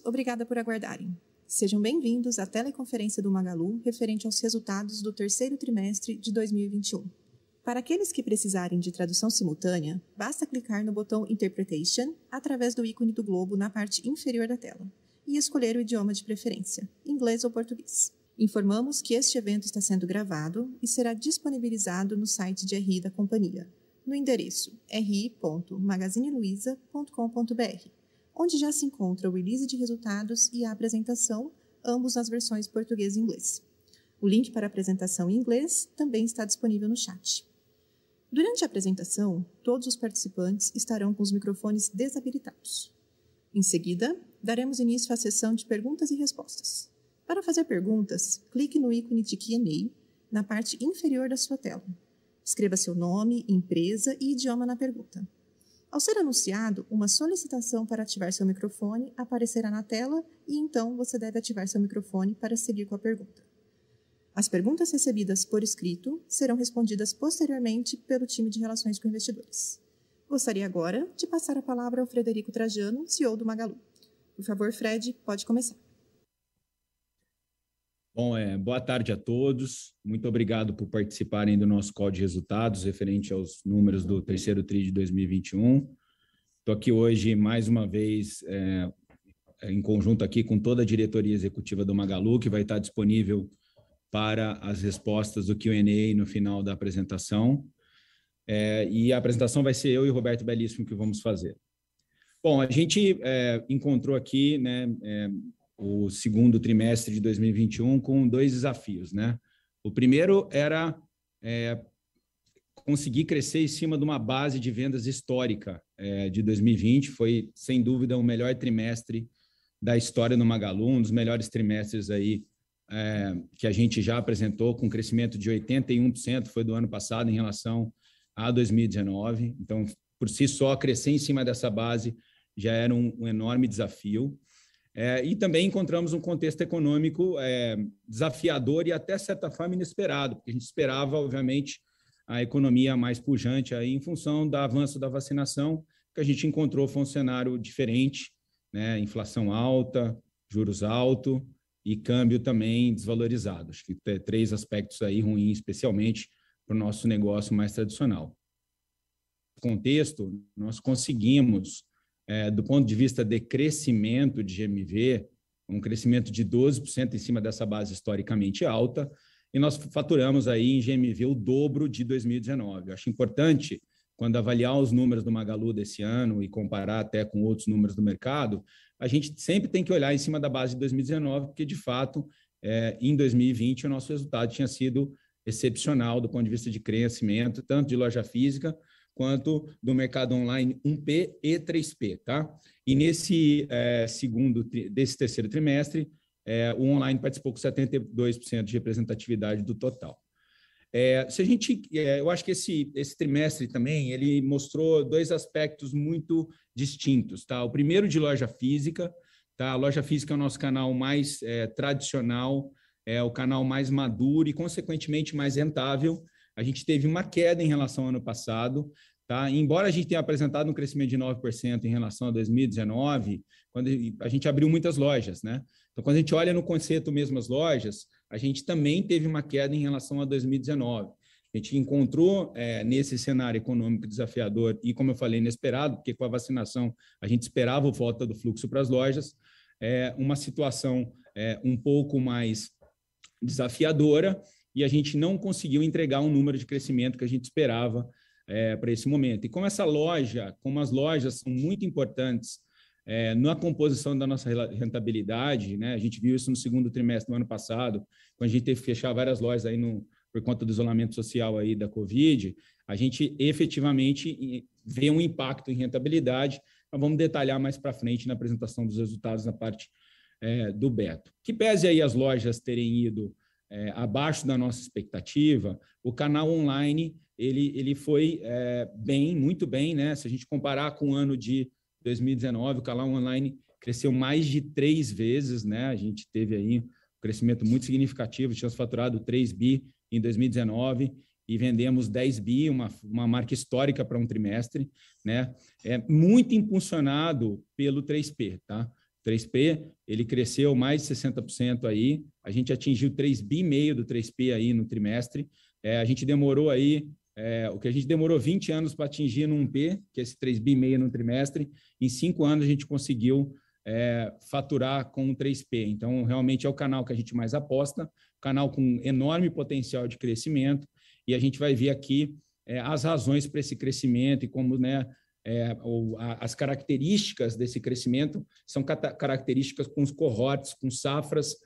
Obrigada por aguardarem. Sejam bem-vindos à teleconferência do Magalu referente aos resultados do terceiro trimestre de 2021. Para aqueles que precisarem de tradução simultânea, basta clicar no botão Interpretation através do ícone do globo na parte inferior da tela e escolher o idioma de preferência, inglês ou português. Informamos que este evento está sendo gravado e será disponibilizado no site de RI da companhia, no endereço ri.magazineluiza.com.br, onde já se encontra o release de resultados e a apresentação, ambos nas versões português e inglês. O link para a apresentação em inglês também está disponível no chat. Durante a apresentação, todos os participantes estarão com os microfones desabilitados. Em seguida, daremos início à sessão de perguntas e respostas. Para fazer perguntas, clique no ícone de Q&A na parte inferior da sua tela. Escreva seu nome, empresa e idioma na pergunta. Ao ser anunciado, uma solicitação para ativar seu microfone aparecerá na tela e então você deve ativar seu microfone para seguir com a pergunta. As perguntas recebidas por escrito serão respondidas posteriormente pelo time de relações com investidores. Gostaria agora de passar a palavra ao Frederico Trajano, CEO do Magalu. Por favor, Fred, pode começar. Bom, boa tarde a todos. Muito obrigado por participarem do nosso call de resultados referente aos números do terceiro TRI de 2021. Estou aqui hoje, mais uma vez, em conjunto aqui com toda a diretoria executiva do Magalu, que vai estar disponível para as respostas do Q&A no final da apresentação. E a apresentação vai ser eu e o Roberto Bellissimo que vamos fazer. Bom, a gente encontrou aqui, né, o segundo trimestre de 2021 com dois desafios, né? O primeiro era conseguir crescer em cima de uma base de vendas histórica de 2020. Foi, sem dúvida, o melhor trimestre da história do Magalu, um dos melhores trimestres aí que a gente já apresentou, com crescimento de 81%, foi do ano passado em relação a 2019. Então, por si só, crescer em cima dessa base já era um enorme desafio. E também encontramos um contexto econômico desafiador e até, de certa forma, inesperado, porque a gente esperava, obviamente, a economia mais pujante aí, em função do avanço da vacinação, que a gente encontrou foi um cenário diferente, né? Inflação alta, juros altos e câmbio também desvalorizado. Acho que tem três aspectos aí ruins, especialmente para o nosso negócio mais tradicional. No contexto, nós conseguimos, do ponto de vista de crescimento de GMV, um crescimento de 12% em cima dessa base historicamente alta, e nós faturamos aí em GMV o dobro de 2019. Eu acho importante, quando avaliar os números do Magalu desse ano e comparar até com outros números do mercado, a gente sempre tem que olhar em cima da base de 2019, porque, de fato, em 2020, o nosso resultado tinha sido excepcional do ponto de vista de crescimento, tanto de loja física, quanto do mercado online 1P e 3P, tá? E nesse desse terceiro trimestre, o online participou com 72% de representatividade do total. Eu acho que esse trimestre também ele mostrou dois aspectos muito distintos, tá? O primeiro de loja física, tá? A loja física é o nosso canal mais tradicional, é o canal mais maduro e, consequentemente, mais rentável. A gente teve uma queda em relação ao ano passado, tá? Embora a gente tenha apresentado um crescimento de 9% em relação a 2019, quando a gente abriu muitas lojas, né? Então, quando a gente olha no conceito mesmas lojas, a gente também teve uma queda em relação a 2019. A gente encontrou nesse cenário econômico desafiador e, como eu falei, inesperado, porque com a vacinação a gente esperava a volta do fluxo para as lojas, uma situação um pouco mais desafiadora, e a gente não conseguiu entregar um número de crescimento que a gente esperava para esse momento. E como as lojas são muito importantes na composição da nossa rentabilidade, né? A gente viu isso no segundo trimestre do ano passado, quando a gente teve que fechar várias lojas aí por conta do isolamento social aí da Covid, a gente efetivamente vê um impacto em rentabilidade. Mas vamos detalhar mais para frente na apresentação dos resultados na parte do Beto. Que pese aí as lojas terem ido abaixo da nossa expectativa, o canal online ele foi muito bem, né? Se a gente comparar com o ano de 2019, o canal online cresceu mais de 3 vezes, né? A gente teve aí um crescimento muito significativo, tínhamos faturado 3 bi em 2019 e vendemos 10 bi, uma marca histórica para um trimestre, né? Muito impulsionado pelo 3P, tá? 3P, ele cresceu mais de 60% aí, a gente atingiu 3,5 bi do 3P aí no trimestre, a gente demorou aí, o que a gente demorou 20 anos para atingir no 1P, que é esse 3,5 bi no trimestre, em 5 anos a gente conseguiu faturar com o 3P. Então, realmente é o canal que a gente mais aposta, canal com enorme potencial de crescimento, e a gente vai ver aqui as razões para esse crescimento e como, né, as características desse crescimento são características com os cohorts, com safras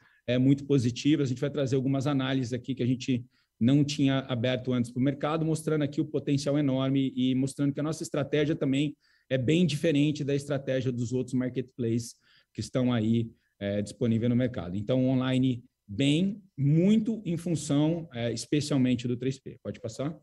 muito positivas. A gente vai trazer algumas análises aqui que a gente não tinha aberto antes para o mercado, mostrando aqui o potencial enorme e mostrando que a nossa estratégia também é bem diferente da estratégia dos outros marketplaces que estão aí disponíveis no mercado. Então, online bem, muito em função, especialmente do 3P. Pode passar?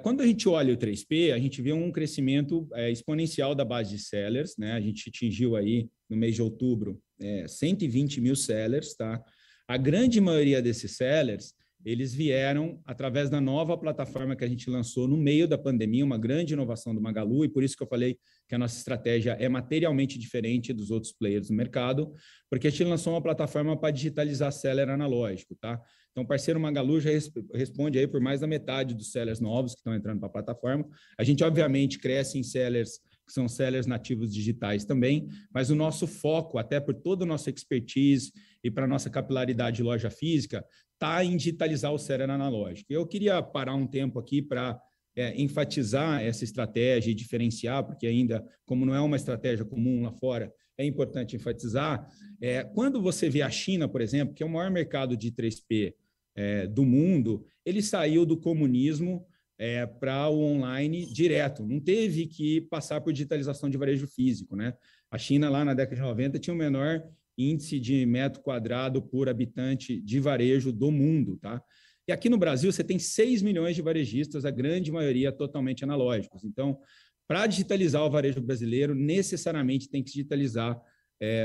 Quando a gente olha o 3P, a gente vê um crescimento exponencial da base de sellers, né? A gente atingiu aí, no mês de outubro, 120 mil sellers, tá? A grande maioria desses sellers, eles vieram através da nova plataforma que a gente lançou no meio da pandemia, uma grande inovação do Magalu, e por isso que eu falei que a nossa estratégia é materialmente diferente dos outros players do mercado, porque a gente lançou uma plataforma para digitalizar seller analógico, tá? Então, o parceiro Magalu já responde aí por mais da metade dos sellers novos que estão entrando para a plataforma. A gente, obviamente, cresce em sellers que são sellers nativos digitais também, mas o nosso foco, até por toda a nossa expertise e para a nossa capilaridade de loja física, está em digitalizar o seller analógico. Eu queria parar um tempo aqui para enfatizar essa estratégia e diferenciar, porque ainda, como não é uma estratégia comum lá fora, é importante enfatizar. Quando você vê a China, por exemplo, que é o maior mercado de 3P do mundo, ele saiu do comunismo para o online direto, não teve que passar por digitalização de varejo físico, né? A China, lá na década de 90, tinha o menor índice de metro quadrado por habitante de varejo do mundo, tá? E aqui no Brasil, você tem 6 milhões de varejistas, a grande maioria totalmente analógicos. Então, para digitalizar o varejo brasileiro, necessariamente tem que digitalizar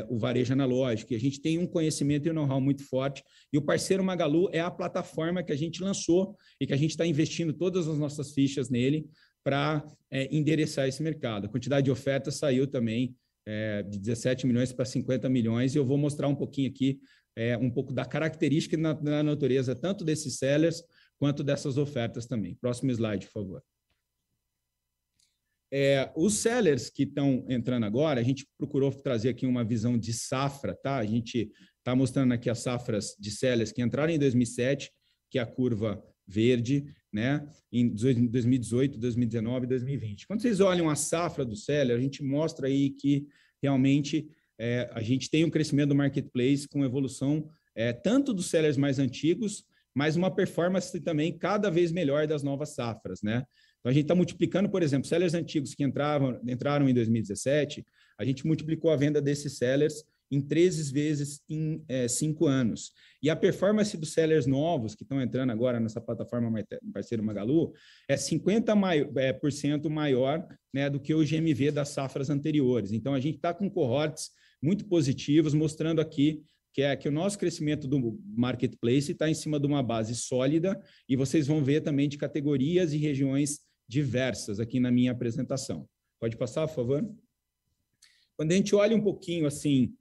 o varejo analógico. E a gente tem um conhecimento e um know-how muito forte. E o parceiro Magalu é a plataforma que a gente lançou e que a gente está investindo todas as nossas fichas nele para endereçar esse mercado. A quantidade de ofertas saiu também de 17 milhões para 50 milhões. E eu vou mostrar um pouquinho aqui, um pouco da característica na natureza, tanto desses sellers quanto dessas ofertas também. Próximo slide, por favor. Os sellers que estão entrando agora, a gente procurou trazer aqui uma visão de safra, tá? A gente está mostrando aqui as safras de sellers que entraram em 2007, que é a curva verde, né? Em 2018, 2019 e 2020. Quando vocês olham a safra do seller, a gente mostra aí que realmente a gente tem um crescimento do marketplace com evolução tanto dos sellers mais antigos, mas uma performance também cada vez melhor das novas safras, né? Então, a gente está multiplicando, por exemplo, sellers antigos que entraram em 2017, a gente multiplicou a venda desses sellers em 13 vezes em 5 anos. E a performance dos sellers novos que estão entrando agora nessa plataforma parceiro Magalu é 50% maior, né, do que o GMV das safras anteriores. Então, a gente está com cohorts muito positivos, mostrando aqui que o nosso crescimento do marketplace está em cima de uma base sólida, e vocês vão ver também de categorias e regiões diversas aqui na minha apresentação. Pode passar, por favor? Quando a gente olha um pouquinho assim,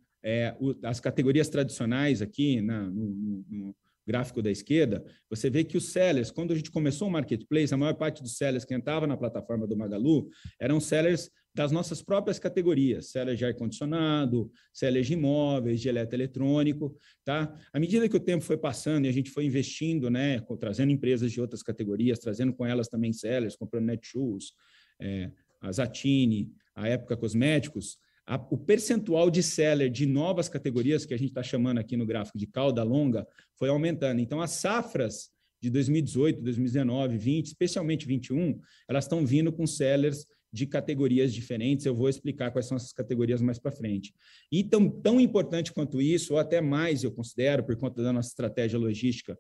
as categorias tradicionais aqui no gráfico da esquerda, você vê que os sellers, quando a gente começou o marketplace, a maior parte dos sellers que entravam na plataforma do Magalu eram sellers das nossas próprias categorias, sellers de ar-condicionado, sellers de imóveis, de eletroeletrônico, tá? À medida que o tempo foi passando e a gente foi investindo, né, trazendo empresas de outras categorias, trazendo com elas também sellers, comprando Netshoes, a Zatini, a Época Cosméticos, o percentual de seller de novas categorias, que a gente está chamando aqui no gráfico de cauda longa, foi aumentando. Então, as safras de 2018, 2019, 2020, especialmente 2021, elas estão vindo com sellers de categorias diferentes. Eu vou explicar quais são essas categorias mais para frente. E tão importante quanto isso, ou até mais, eu considero, por conta da nossa estratégia logística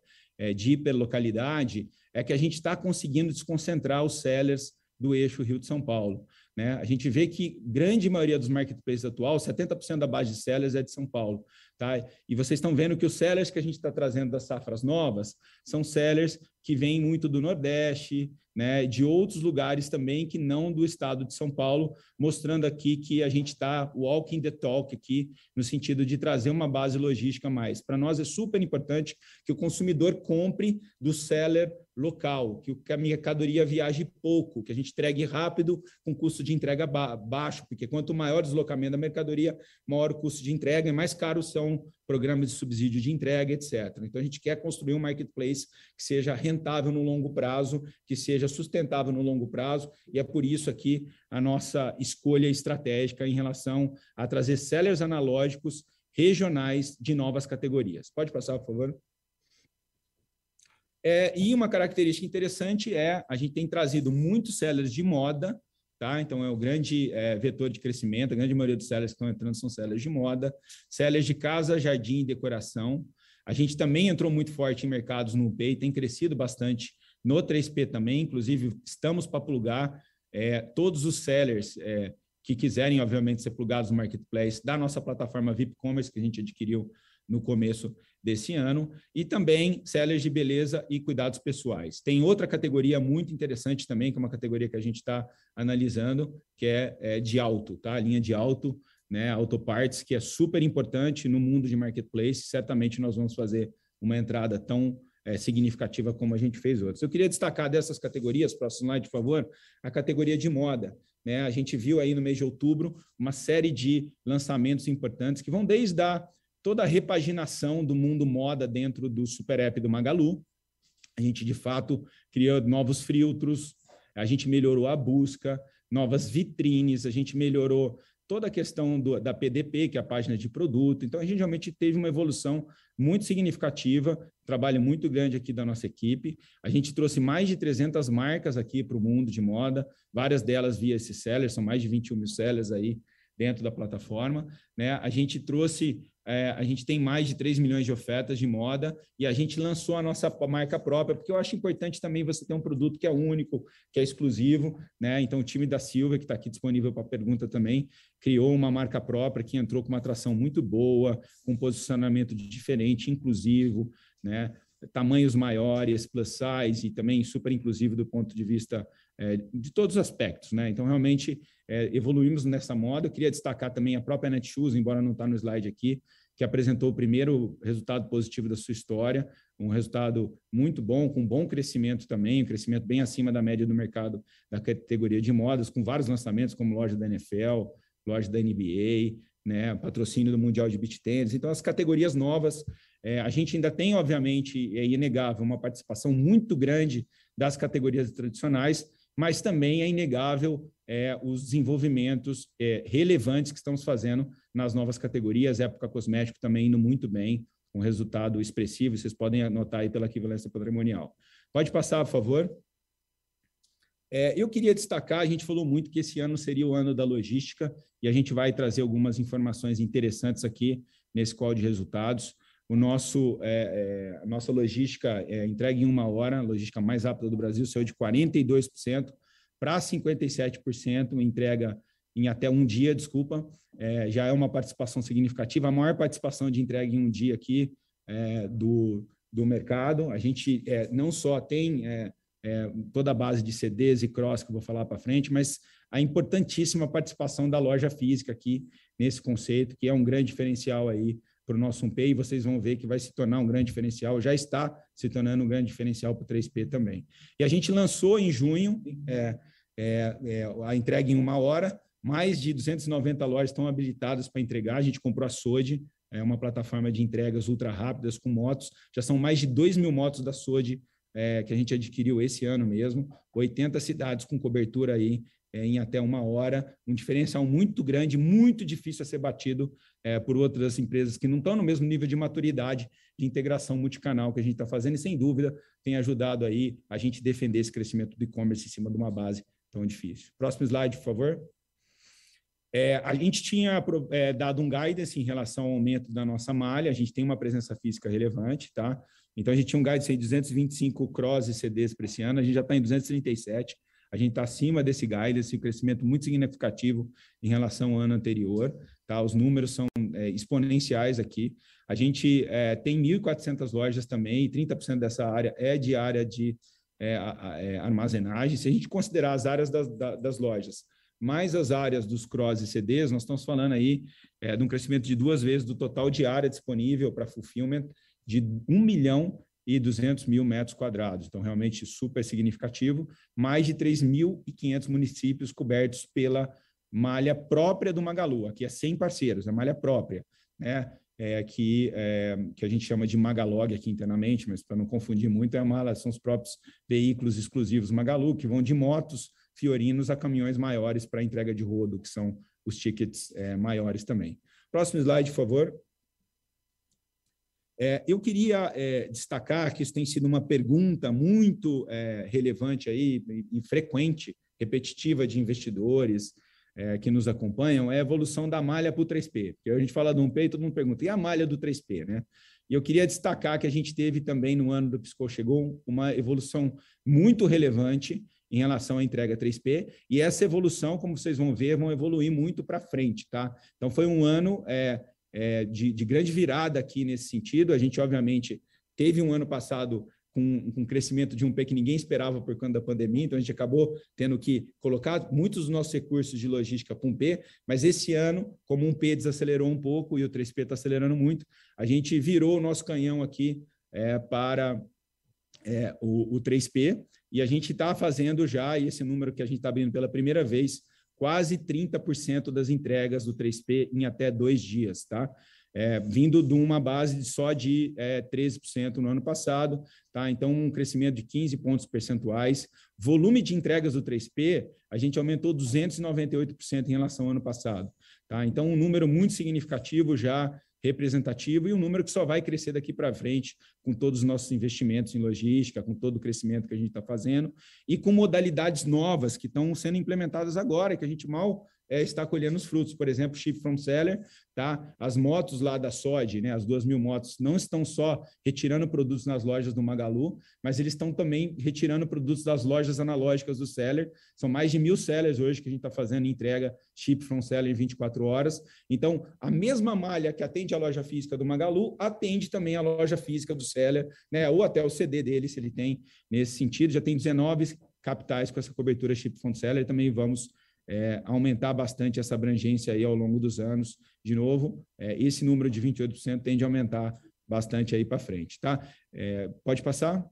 de hiperlocalidade, é que a gente está conseguindo desconcentrar os sellers do eixo Rio de São Paulo, né? A gente vê que grande maioria dos marketplaces atual, 70% da base de sellers é de São Paulo, tá? E vocês estão vendo que os sellers que a gente está trazendo das safras novas são sellers que vêm muito do Nordeste, né, de outros lugares também que não do estado de São Paulo, mostrando aqui que a gente está walking the talk aqui, no sentido de trazer uma base logística a mais. Para nós é super importante que o consumidor compre do seller local, que a mercadoria viaje pouco, que a gente entregue rápido com custo de entrega baixo, porque quanto maior o deslocamento da mercadoria, maior o custo de entrega e mais caros são programas de subsídio de entrega, etc. Então, a gente quer construir um marketplace que seja rentável no longo prazo, que seja sustentável no longo prazo, e é por isso aqui a nossa escolha estratégica em relação a trazer sellers analógicos regionais de novas categorias. Pode passar, por favor? E uma característica interessante a gente tem trazido muitos sellers de moda, tá? Então, é o grande vetor de crescimento, a grande maioria dos sellers que estão entrando são sellers de moda, sellers de casa, jardim e decoração. A gente também entrou muito forte em mercados no Pay, tem crescido bastante no 3P também, inclusive estamos para plugar todos os sellers que quiserem, obviamente, ser plugados no Marketplace da nossa plataforma VIP Commerce, que a gente adquiriu no começo desse ano, e também sellers de beleza e cuidados pessoais. Tem outra categoria muito interessante também, que é uma categoria que a gente está analisando, que é de auto, tá? A linha de auto, né? Auto Parts, que é super importante no mundo de marketplace. Certamente nós vamos fazer uma entrada tão significativa como a gente fez outras. Eu queria destacar dessas categorias, próximo slide, por favor, a categoria de moda. Né? A gente viu aí no mês de outubro uma série de lançamentos importantes que vão desde toda a repaginação do mundo moda dentro do Super App do Magalu. A gente, de fato, criou novos filtros, a gente melhorou a busca, novas vitrines, a gente melhorou toda a questão da PDP, que é a página de produto. Então, a gente realmente teve uma evolução muito significativa, trabalho muito grande aqui da nossa equipe. A gente trouxe mais de 300 marcas aqui para o mundo de moda, várias delas via esses sellers, são mais de 21 mil sellers aí dentro da plataforma. Né? A gente trouxe... a gente tem mais de 3 milhões de ofertas de moda e a gente lançou a nossa marca própria, porque eu acho importante também você ter um produto que é único, que é exclusivo, né? Então, o time da Silvia, que está aqui disponível para pergunta também, criou uma marca própria que entrou com uma atração muito boa, com um posicionamento diferente, inclusivo, né? Tamanhos maiores, plus size e também super inclusivo do ponto de vista de todos os aspectos, né? Então, realmente, evoluímos nessa moda. Eu queria destacar também a própria Netshoes, embora não está no slide aqui, que apresentou o primeiro resultado positivo da sua história, um resultado muito bom, com bom crescimento também, um crescimento bem acima da média do mercado da categoria de modas, com vários lançamentos, como loja da NFL, loja da NBA, né, patrocínio do Mundial de Beach Tennis. Então, as categorias novas, a gente ainda tem, obviamente, é inegável, uma participação muito grande das categorias tradicionais, mas também é inegável os desenvolvimentos relevantes que estamos fazendo nas novas categorias. Época Cosmético também indo muito bem, com resultado expressivo, vocês podem anotar aí pela equivalência patrimonial. Pode passar, por favor. Eu queria destacar, a gente falou muito que esse ano seria o ano da logística, e a gente vai trazer algumas informações interessantes aqui nesse call de resultados. A nossa logística entrega em 1 hora, a logística mais rápida do Brasil, saiu de 42% para 57%, entrega em até 1 dia, desculpa, já é uma participação significativa, a maior participação de entrega em 1 dia aqui do mercado. A gente não só tem toda a base de CDs e cross, que eu vou falar para frente, mas a importantíssima participação da loja física aqui nesse conceito, que é um grande diferencial aí para o nosso 1P, e vocês vão ver que vai se tornar um grande diferencial, já está se tornando um grande diferencial para o 3P também. E a gente lançou em junho a entrega em 1 hora, mais de 290 lojas estão habilitadas para entregar, a gente comprou a Sode, uma plataforma de entregas ultra rápidas com motos, já são mais de 2.000 motos da Sode que a gente adquiriu esse ano mesmo, 80 cidades com cobertura aí em até 1 hora, um diferencial muito grande, muito difícil a ser batido por outras empresas que não estão no mesmo nível de maturidade de integração multicanal que a gente está fazendo, e sem dúvida tem ajudado aí a gente defender esse crescimento do e-commerce em cima de uma base tão difícil. Próximo slide, por favor. A gente tinha dado um guidance em relação ao aumento da nossa malha, a gente tem uma presença física relevante, tá? Então, a gente tinha um guidance de 225 cross e CDs para esse ano, a gente já está em 237, a gente está acima desse guidance, um crescimento muito significativo em relação ao ano anterior, tá? Os números são exponenciais aqui. A gente tem 1.400 lojas também, e 30% dessa área é de área de armazenagem. Se a gente considerar as áreas das lojas, mais as áreas dos cross e CDs, nós estamos falando aí de um crescimento de 2 vezes do total de área disponível para fulfillment de 1.200.000 metros quadrados. Então, realmente super significativo. Mais de 3.500 municípios cobertos pela malha própria do Magalu. Aqui é 100 parceiros, é malha própria, né? Que a gente chama de Magalog aqui internamente, mas para não confundir muito, são os próprios veículos exclusivos Magalu, que vão de motos Fiorinos a caminhões maiores para entrega de rodo, que são os tickets maiores também. Próximo slide, por favor. Eu queria destacar que isso tem sido uma pergunta muito relevante aí, e frequente, repetitiva de investidores que nos acompanham, é a evolução da malha para o 3P. Porque a gente fala do 1P e todo mundo pergunta, e a malha do 3P, né? E eu queria destacar que a gente teve também, no ano do Piscou Chegou, uma evolução muito relevante em relação à entrega 3P, e essa evolução, como vocês vão ver, vão evoluir muito para frente, tá? Então, foi um ano de grande virada aqui nesse sentido. A gente, obviamente, teve um ano passado com um crescimento de 1P que ninguém esperava por conta da pandemia, então a gente acabou tendo que colocar muitos dos nossos recursos de logística para 1P, mas esse ano, como o 1P desacelerou um pouco e o 3P está acelerando muito, a gente virou o nosso canhão aqui para o 3P, e a gente está fazendo já, e esse número que a gente está abrindo pela primeira vez, quase 30% das entregas do 3P em até 2 dias, tá? Vindo de uma base só de 13% no ano passado, tá? Então, um crescimento de 15 pontos percentuais. Volume de entregas do 3P, a gente aumentou 298% em relação ao ano passado, tá? Então, um número muito significativo já, representativo, e um número que só vai crescer daqui para frente com todos os nossos investimentos em logística, com todo o crescimento que a gente está fazendo e com modalidades novas que estão sendo implementadas agora, que a gente mal está colhendo os frutos. Por exemplo, Ship from Seller, tá? As motos lá da SOD, né? As 2.000 motos, não estão só retirando produtos nas lojas do Magalu, mas eles estão também retirando produtos das lojas analógicas do Seller. São mais de 1.000 sellers hoje que a gente está fazendo entrega Ship from Seller em 24 horas. Então, a mesma malha que atende a loja física do Magalu, atende também a loja física do Seller, né? Ou até o CD dele, se ele tem nesse sentido. Já tem 19 capitais com essa cobertura Ship from Seller, e também vamos aumentar bastante essa abrangência aí ao longo dos anos. De novo, esse número de 28% tende a aumentar bastante aí para frente, tá? Pode passar?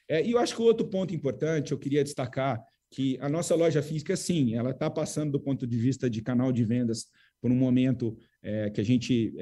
E eu acho que o outro ponto importante, eu queria destacar que a nossa loja física, sim, ela está passando do ponto de vista de canal de vendas por um momento que a gente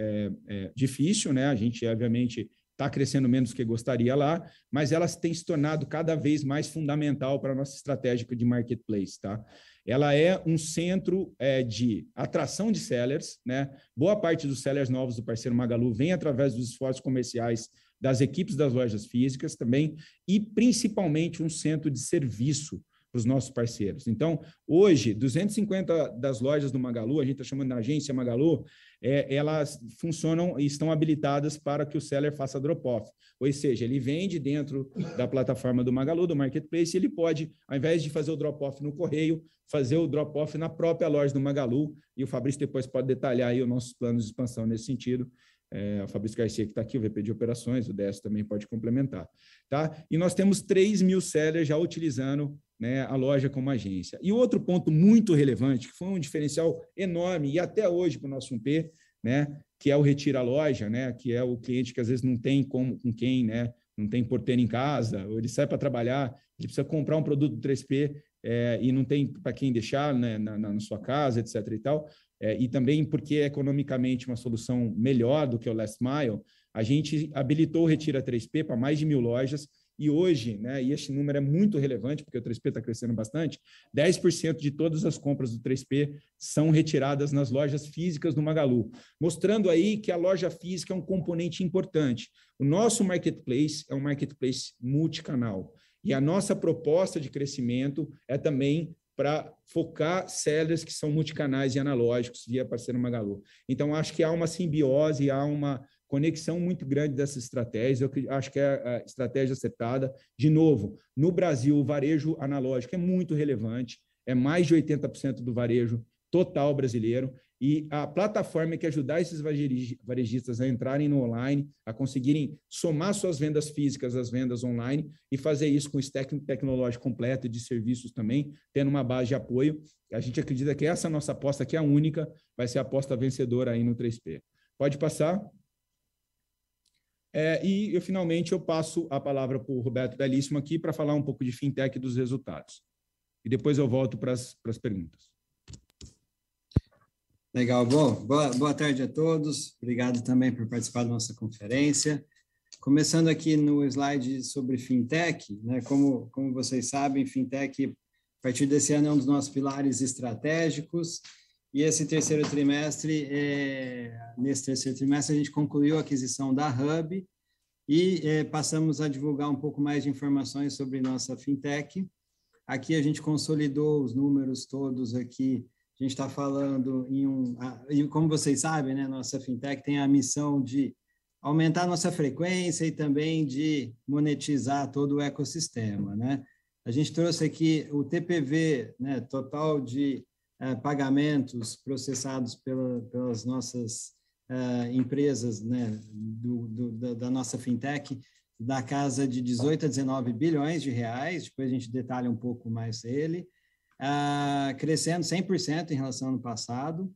difícil, né? A gente, obviamente, está crescendo menos do que gostaria lá, mas ela tem se tornado cada vez mais fundamental para a nossa estratégia de marketplace, tá? Ela é um centro de atração de sellers, né? Boa parte dos sellers novos do parceiro Magalu vem através dos esforços comerciais das equipes das lojas físicas também, e principalmente um centro de serviço para os nossos parceiros. Então, hoje, 250 das lojas do Magalu, a gente está chamando de agência Magalu, elas funcionam e estão habilitadas para que o seller faça drop-off. Ou seja, ele vende dentro da plataforma do Magalu, do Marketplace, e ele pode, ao invés de fazer o drop-off no correio, fazer o drop-off na própria loja do Magalu, e o Fabrício depois pode detalhar aí os nossos planos de expansão nesse sentido. O Fabrício Garcia, que está aqui, o VP de operações, o Décio também pode complementar. Tá? E nós temos 3.000 sellers já utilizando, né, a loja como agência. E outro ponto muito relevante, que foi um diferencial enorme, e até hoje para o nosso 1P, né, que é o Retira a Loja, né, que é o cliente que às vezes não tem com quem, né, não tem porteiro em casa, ou ele sai para trabalhar, ele precisa comprar um produto do 3P e não tem para quem deixar, né, na sua casa, etc. e tal. E também porque é economicamente uma solução melhor do que o Last Mile, a gente habilitou o Retira 3P para mais de 1.000 lojas, e hoje, né, e este número é muito relevante, porque o 3P está crescendo bastante, 10% de todas as compras do 3P são retiradas nas lojas físicas do Magalu, mostrando aí que a loja física é um componente importante. O nosso marketplace é um marketplace multicanal, e a nossa proposta de crescimento é também para focar sellers que são multicanais e analógicos via parceiro Magalu. Então, acho que há uma simbiose, há uma conexão muito grande dessas estratégias. Eu acho que é a estratégia acertada. De novo, no Brasil, o varejo analógico é muito relevante, é mais de 80% do varejo total brasileiro, e a plataforma que ajudar esses varejistas a entrarem no online, a conseguirem somar suas vendas físicas às vendas online e fazer isso com o stack tecnológico completo de serviços também, tendo uma base de apoio. A gente acredita que essa nossa aposta, que é a única, vai ser a aposta vencedora aí no 3P. Pode passar. Finalmente, eu passo a palavra para o Roberto Belíssimo aqui para falar um pouco de fintech e dos resultados. E depois eu volto para as perguntas. Legal. Bom, boa tarde a todos. Obrigado também por participar da nossa conferência. Começando aqui no slide sobre fintech, né? Como vocês sabem, fintech, a partir desse ano, é um dos nossos pilares estratégicos. E nesse terceiro trimestre, a gente concluiu a aquisição da Hub e passamos a divulgar um pouco mais de informações sobre nossa fintech. Aqui a gente consolidou os números todos aqui. A gente está falando e como vocês sabem, né, nossa fintech tem a missão de aumentar a nossa frequência e também de monetizar todo o ecossistema, né? A gente trouxe aqui o TPV, né, total de pagamentos processados pelas nossas empresas, né, da nossa fintech, da casa de 18 a 19 bilhões de reais, depois a gente detalha um pouco mais ele, crescendo 100% em relação ao ano passado,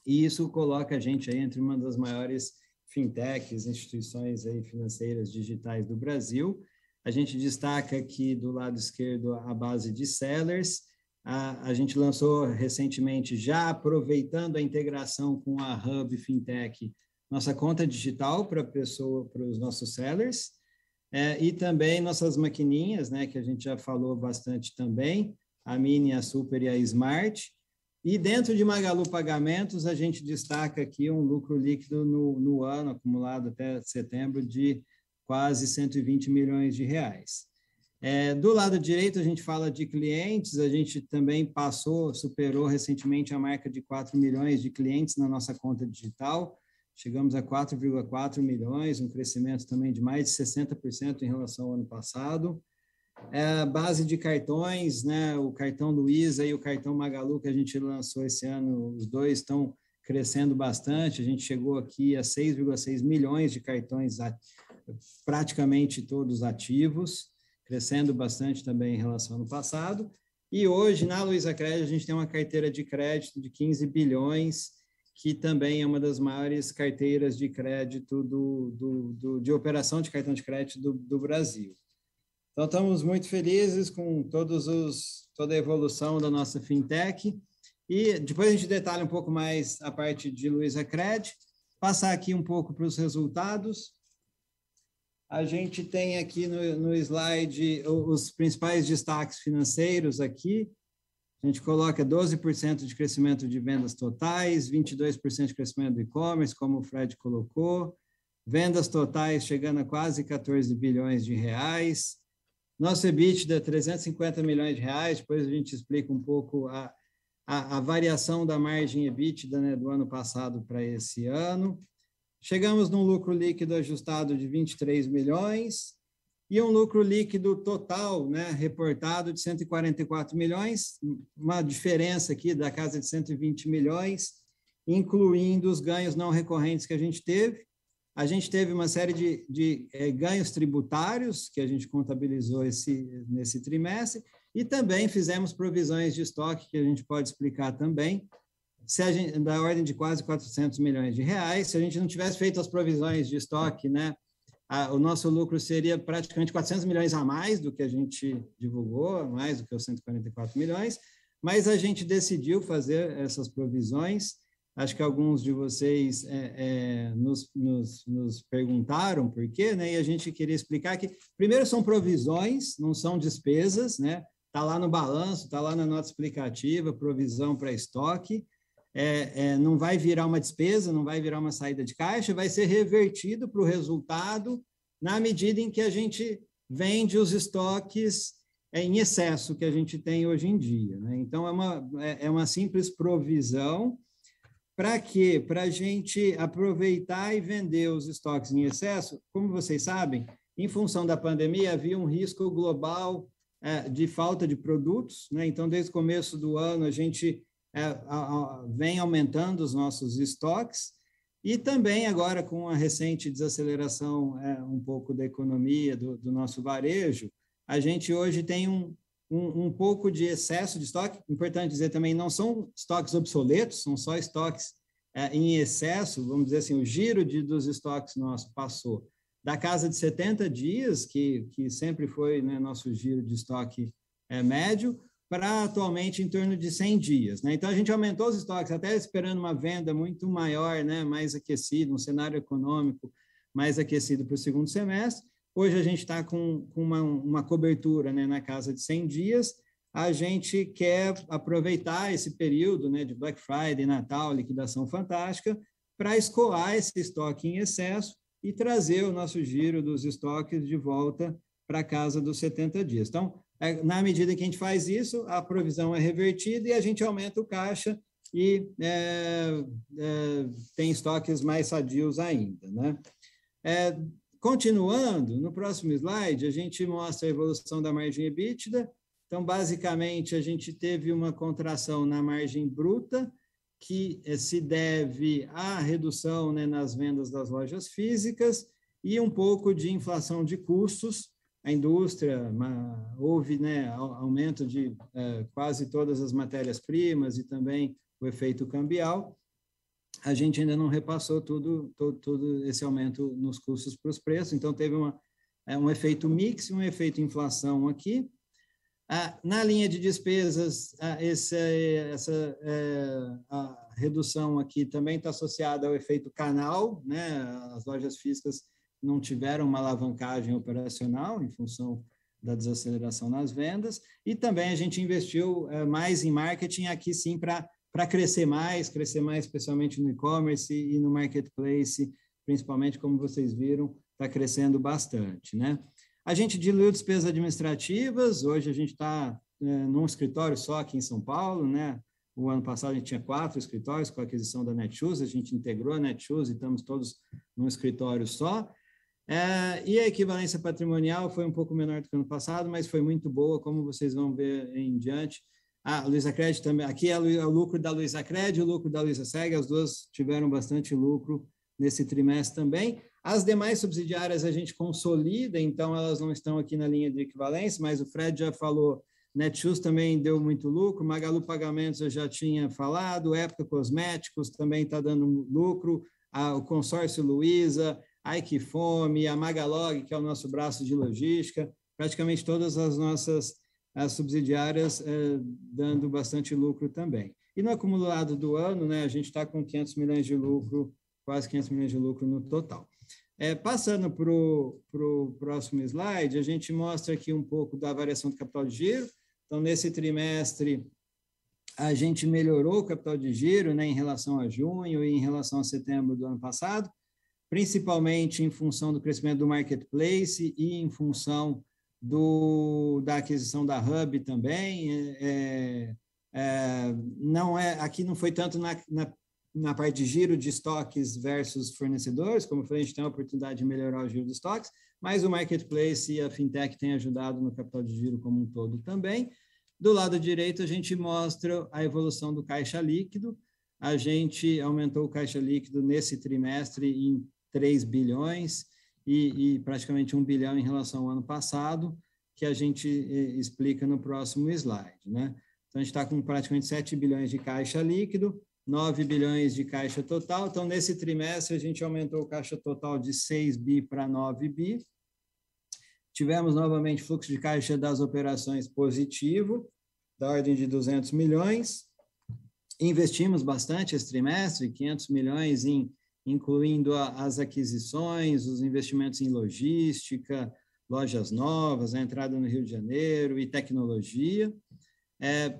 e isso coloca a gente aí entre uma das maiores fintechs, instituições aí financeiras digitais do Brasil. A gente destaca aqui do lado esquerdo a base de sellers. A gente lançou recentemente, já aproveitando a integração com a Hub Fintech, nossa conta digital para os nossos sellers, e também nossas maquininhas, né, que a gente já falou bastante também, a Mini, a Super e a Smart. E dentro de Magalu Pagamentos, a gente destaca aqui um lucro líquido no ano acumulado até setembro de quase 120 milhões de reais. Do lado direito, a gente fala de clientes, a gente também superou recentemente a marca de 4 milhões de clientes na nossa conta digital, chegamos a 4,4 milhões, um crescimento também de mais de 60% em relação ao ano passado. A base de cartões, né, o cartão Luiza e o cartão Magalu que a gente lançou esse ano, os dois estão crescendo bastante, a gente chegou aqui a 6,6 milhões de cartões, praticamente todos ativos, crescendo bastante também em relação ao ano passado. E hoje, na Luiza Crédito, a gente tem uma carteira de crédito de 15 bilhões, que também é uma das maiores carteiras de crédito de operação de cartão de crédito do Brasil. Então, estamos muito felizes com toda a evolução da nossa fintech. E depois a gente detalha um pouco mais a parte de Luiza Crédito, passar aqui um pouco para os resultados. A gente tem aqui no slide os principais destaques financeiros aqui. A gente coloca 12% de crescimento de vendas totais, 22% de crescimento do e-commerce, como o Fred colocou, vendas totais chegando a quase 14 bilhões de reais. Nosso EBITDA, 350 milhões de reais, depois a gente explica um pouco a variação da margem EBITDA, né, do ano passado para esse ano. Chegamos num lucro líquido ajustado de 23 milhões e um lucro líquido total, né, reportado de 144 milhões, uma diferença aqui da casa de 120 milhões, incluindo os ganhos não recorrentes que a gente teve. A gente teve uma série de ganhos tributários que a gente contabilizou nesse trimestre e também fizemos provisões de estoque que a gente pode explicar também, da ordem de quase 400 milhões de reais. Se a gente não tivesse feito as provisões de estoque, né, o nosso lucro seria praticamente 400 milhões a mais do que a gente divulgou, mais do que os 144 milhões, mas a gente decidiu fazer essas provisões. Acho que alguns de vocês nos perguntaram por quê, né? E a gente queria explicar que, primeiro, são provisões, não são despesas, né? Está lá no balanço, está lá na nota explicativa, provisão para estoque. Não vai virar uma despesa, não vai virar uma saída de caixa, vai ser revertido para o resultado na medida em que a gente vende os estoques em excesso que a gente tem hoje em dia, né? Então, é uma simples provisão. Para quê? Para a gente aproveitar e vender os estoques em excesso. Como vocês sabem, em função da pandemia, havia um risco global de falta de produtos, né? Então, desde o começo do ano, a gente vem aumentando os nossos estoques, e também agora com a recente desaceleração um pouco da economia, do nosso varejo, a gente hoje tem um pouco de excesso de estoque. Importante dizer também, não são estoques obsoletos, são só estoques em excesso, vamos dizer assim, o giro dos estoques nosso passou da casa de 70 dias, que sempre foi, né, nosso giro de estoque médio, para atualmente em torno de 100 dias. Né? Então, a gente aumentou os estoques, até esperando uma venda muito maior, né, mais aquecida, um cenário econômico mais aquecido para o segundo semestre. Hoje a gente está com uma cobertura, né, na casa de 100 dias. A gente quer aproveitar esse período, né, de Black Friday, Natal, liquidação fantástica, para escoar esse estoque em excesso e trazer o nosso giro dos estoques de volta para a casa dos 70 dias. Então, na medida que a gente faz isso, a provisão é revertida e a gente aumenta o caixa e tem estoques mais sadios ainda, né? Continuando, no próximo slide, a gente mostra a evolução da margem EBITDA. Então, basicamente, a gente teve uma contração na margem bruta, que se deve à redução, né, nas vendas das lojas físicas e um pouco de inflação de custos. A indústria, houve, né, aumento de quase todas as matérias-primas e também o efeito cambial. A gente ainda não repassou todo esse aumento nos custos para os preços, então teve um efeito mix e um efeito inflação aqui. Na linha de despesas, a redução aqui também está associada ao efeito canal, né? As lojas físicas não tiveram uma alavancagem operacional em função da desaceleração nas vendas, e também a gente investiu mais em marketing aqui sim para crescer mais, especialmente no e-commerce e no marketplace, principalmente, como vocês viram, está crescendo bastante, né? A gente diluiu despesas administrativas, hoje a gente está num escritório só aqui em São Paulo, né? O ano passado a gente tinha 4 escritórios com a aquisição da Netshoes, a gente integrou a Netshoes e estamos todos num escritório só. E a equivalência patrimonial foi um pouco menor do que o ano passado, mas foi muito boa, como vocês vão ver em diante. A Luizacred também, aqui é o lucro da Luizacred e o lucro da Luizaseg, as duas tiveram bastante lucro nesse trimestre também. As demais subsidiárias a gente consolida, então elas não estão aqui na linha de equivalência, mas o Fred já falou, Netshoes também deu muito lucro, Magalu Pagamentos eu já tinha falado, Época Cosméticos também está dando lucro, o consórcio Luiza, a Equifome, a Magalog, que é o nosso braço de logística, praticamente todas as nossas subsidiárias dando bastante lucro também. E no acumulado do ano, né, a gente está com 500 milhões de lucro, quase 500 milhões de lucro no total. Passando para o próximo slide, a gente mostra aqui um pouco da variação do capital de giro. Então, nesse trimestre, a gente melhorou o capital de giro, né, em relação a junho e em relação a setembro do ano passado, principalmente em função do crescimento do marketplace e em função da aquisição da Hub também. Aqui não foi tanto na parte de giro de estoques versus fornecedores, como eu falei, a gente tem a oportunidade de melhorar o giro de estoques, mas o marketplace e a fintech têm ajudado no capital de giro como um todo também. Do lado direito, a gente mostra a evolução do caixa líquido. A gente aumentou o caixa líquido nesse trimestre em 3 bilhões e praticamente 1 bilhão em relação ao ano passado, que a gente explica no próximo slide, né? Então, a gente está com praticamente 7 bilhões de caixa líquido, 9 bilhões de caixa total. Então, nesse trimestre, a gente aumentou o caixa total de 6 bi para 9 bi. Tivemos novamente fluxo de caixa das operações positivo, da ordem de 200 milhões. Investimos bastante esse trimestre, 500 milhões, incluindo as aquisições, os investimentos em logística, lojas novas, a entrada no Rio de Janeiro e tecnologia.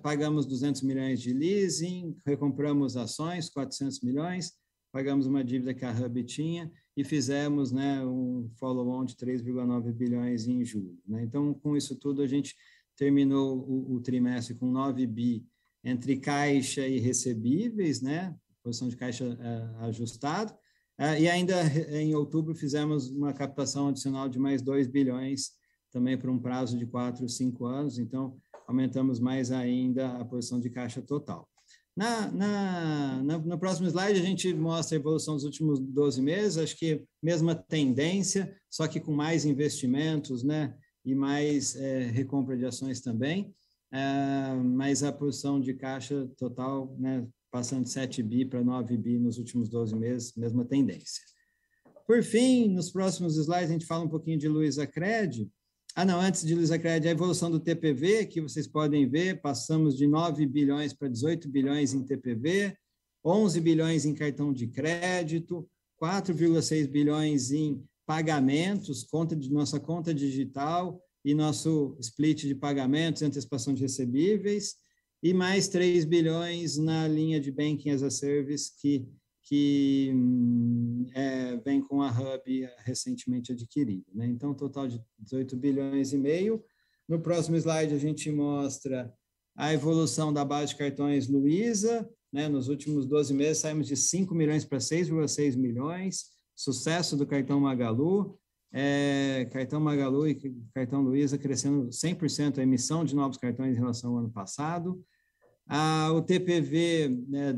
Pagamos 200 milhões de leasing, recompramos ações, 400 milhões, pagamos uma dívida que a Hub tinha e fizemos, né, um follow-on de 3,9 bilhões em julho. Né? Então, com isso tudo, a gente terminou o trimestre com 9 bi entre caixa e recebíveis, né? Posição de caixa ajustado. E ainda em outubro fizemos uma captação adicional de mais 2 bilhões, também por um prazo de 4, 5 anos, então aumentamos mais ainda a posição de caixa total. No próximo slide, a gente mostra a evolução dos últimos 12 meses, acho que mesma tendência, só que com mais investimentos, né? E mais recompra de ações também, mas a posição de caixa total, né? Passando de 7 bi para 9 bi nos últimos 12 meses, mesma tendência. Por fim, nos próximos slides, a gente fala um pouquinho de Luizacred. Antes de Luizacred, a evolução do TPV, que vocês podem ver, passamos de 9 bilhões para 18 bilhões em TPV, 11 bilhões em cartão de crédito, 4,6 bilhões em pagamentos, nossa conta digital e nosso split de pagamentos e antecipação de recebíveis, e mais 3 bilhões na linha de Banking as a Service, que vem com a Hub recentemente adquirida, né? Então, total de 18 bilhões e meio. No próximo slide, a gente mostra a evolução da base de cartões Luiza, né? Nos últimos 12 meses, saímos de 5 milhões para 6,6 milhões, sucesso do cartão Magalu, cartão Magalu e cartão Luiza crescendo 100% a emissão de novos cartões em relação ao ano passado. O TPV, né,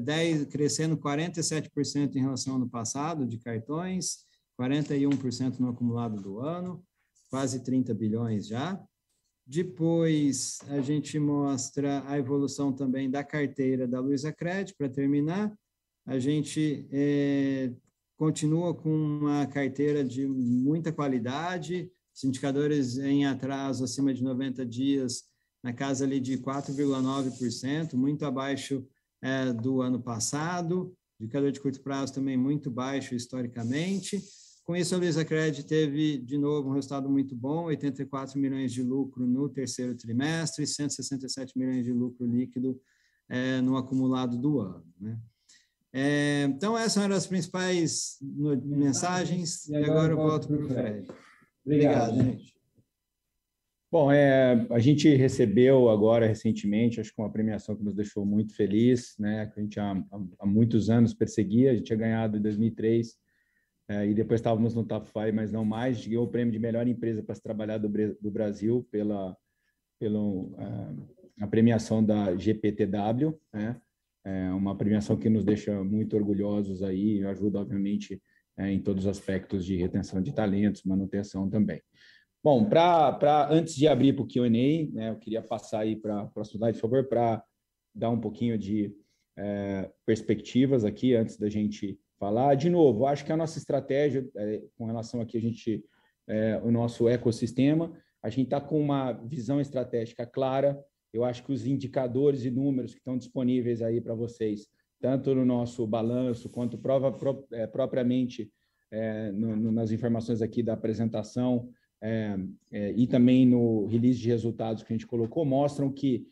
crescendo 47% em relação ao ano passado de cartões, 41% no acumulado do ano, quase 30 bilhões já. Depois, a gente mostra a evolução também da carteira da Luizacred, para terminar. A gente continua com uma carteira de muita qualidade, os indicadores em atraso acima de 90 dias, na casa ali de 4,9%, muito abaixo do ano passado, indicador de curto prazo também muito baixo historicamente. Com isso, a Luizacred teve, de novo, um resultado muito bom, 84 milhões de lucro no terceiro trimestre, 167 milhões de lucro líquido no acumulado do ano, né? Então, essas eram as principais mensagens, e agora eu volto para o Fred. Obrigado, gente. Bom, a gente recebeu agora, recentemente, acho que uma premiação que nos deixou muito feliz, né? Que a gente há muitos anos perseguia, a gente tinha ganhado em 2003, e depois estávamos no Top 5, mas não mais. A gente ganhou o prêmio de melhor empresa para se trabalhar do Brasil pela a premiação da GPTW, né? Uma premiação que nos deixa muito orgulhosos aí, e ajuda, obviamente, em todos os aspectos de retenção de talentos, manutenção também. Bom, antes de abrir para o Q&A, né, eu queria passar aí para o próximo slide, por favor, para dar um pouquinho de perspectivas aqui, antes da gente falar. De novo, acho que a nossa estratégia, com relação aqui, o nosso ecossistema, a gente está com uma visão estratégica clara. Eu acho que os indicadores e números que estão disponíveis aí para vocês, tanto no nosso balanço, quanto propriamente nas informações aqui da apresentação, e também no release de resultados que a gente colocou, mostram que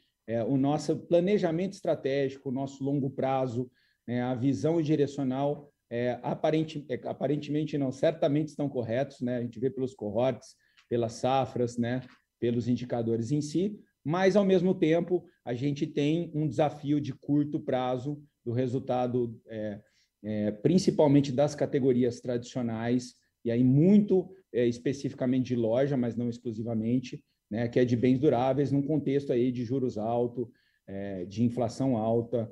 o nosso planejamento estratégico, o nosso longo prazo, a visão direcional, aparentemente não, certamente estão corretos, né? A gente vê pelos cohorts, pelas safras, né? Pelos indicadores em si, mas, ao mesmo tempo, a gente tem um desafio de curto prazo do resultado, principalmente das categorias tradicionais, e aí muito especificamente de loja, mas não exclusivamente, né, que é de bens duráveis, num contexto aí de juros altos, de inflação alta,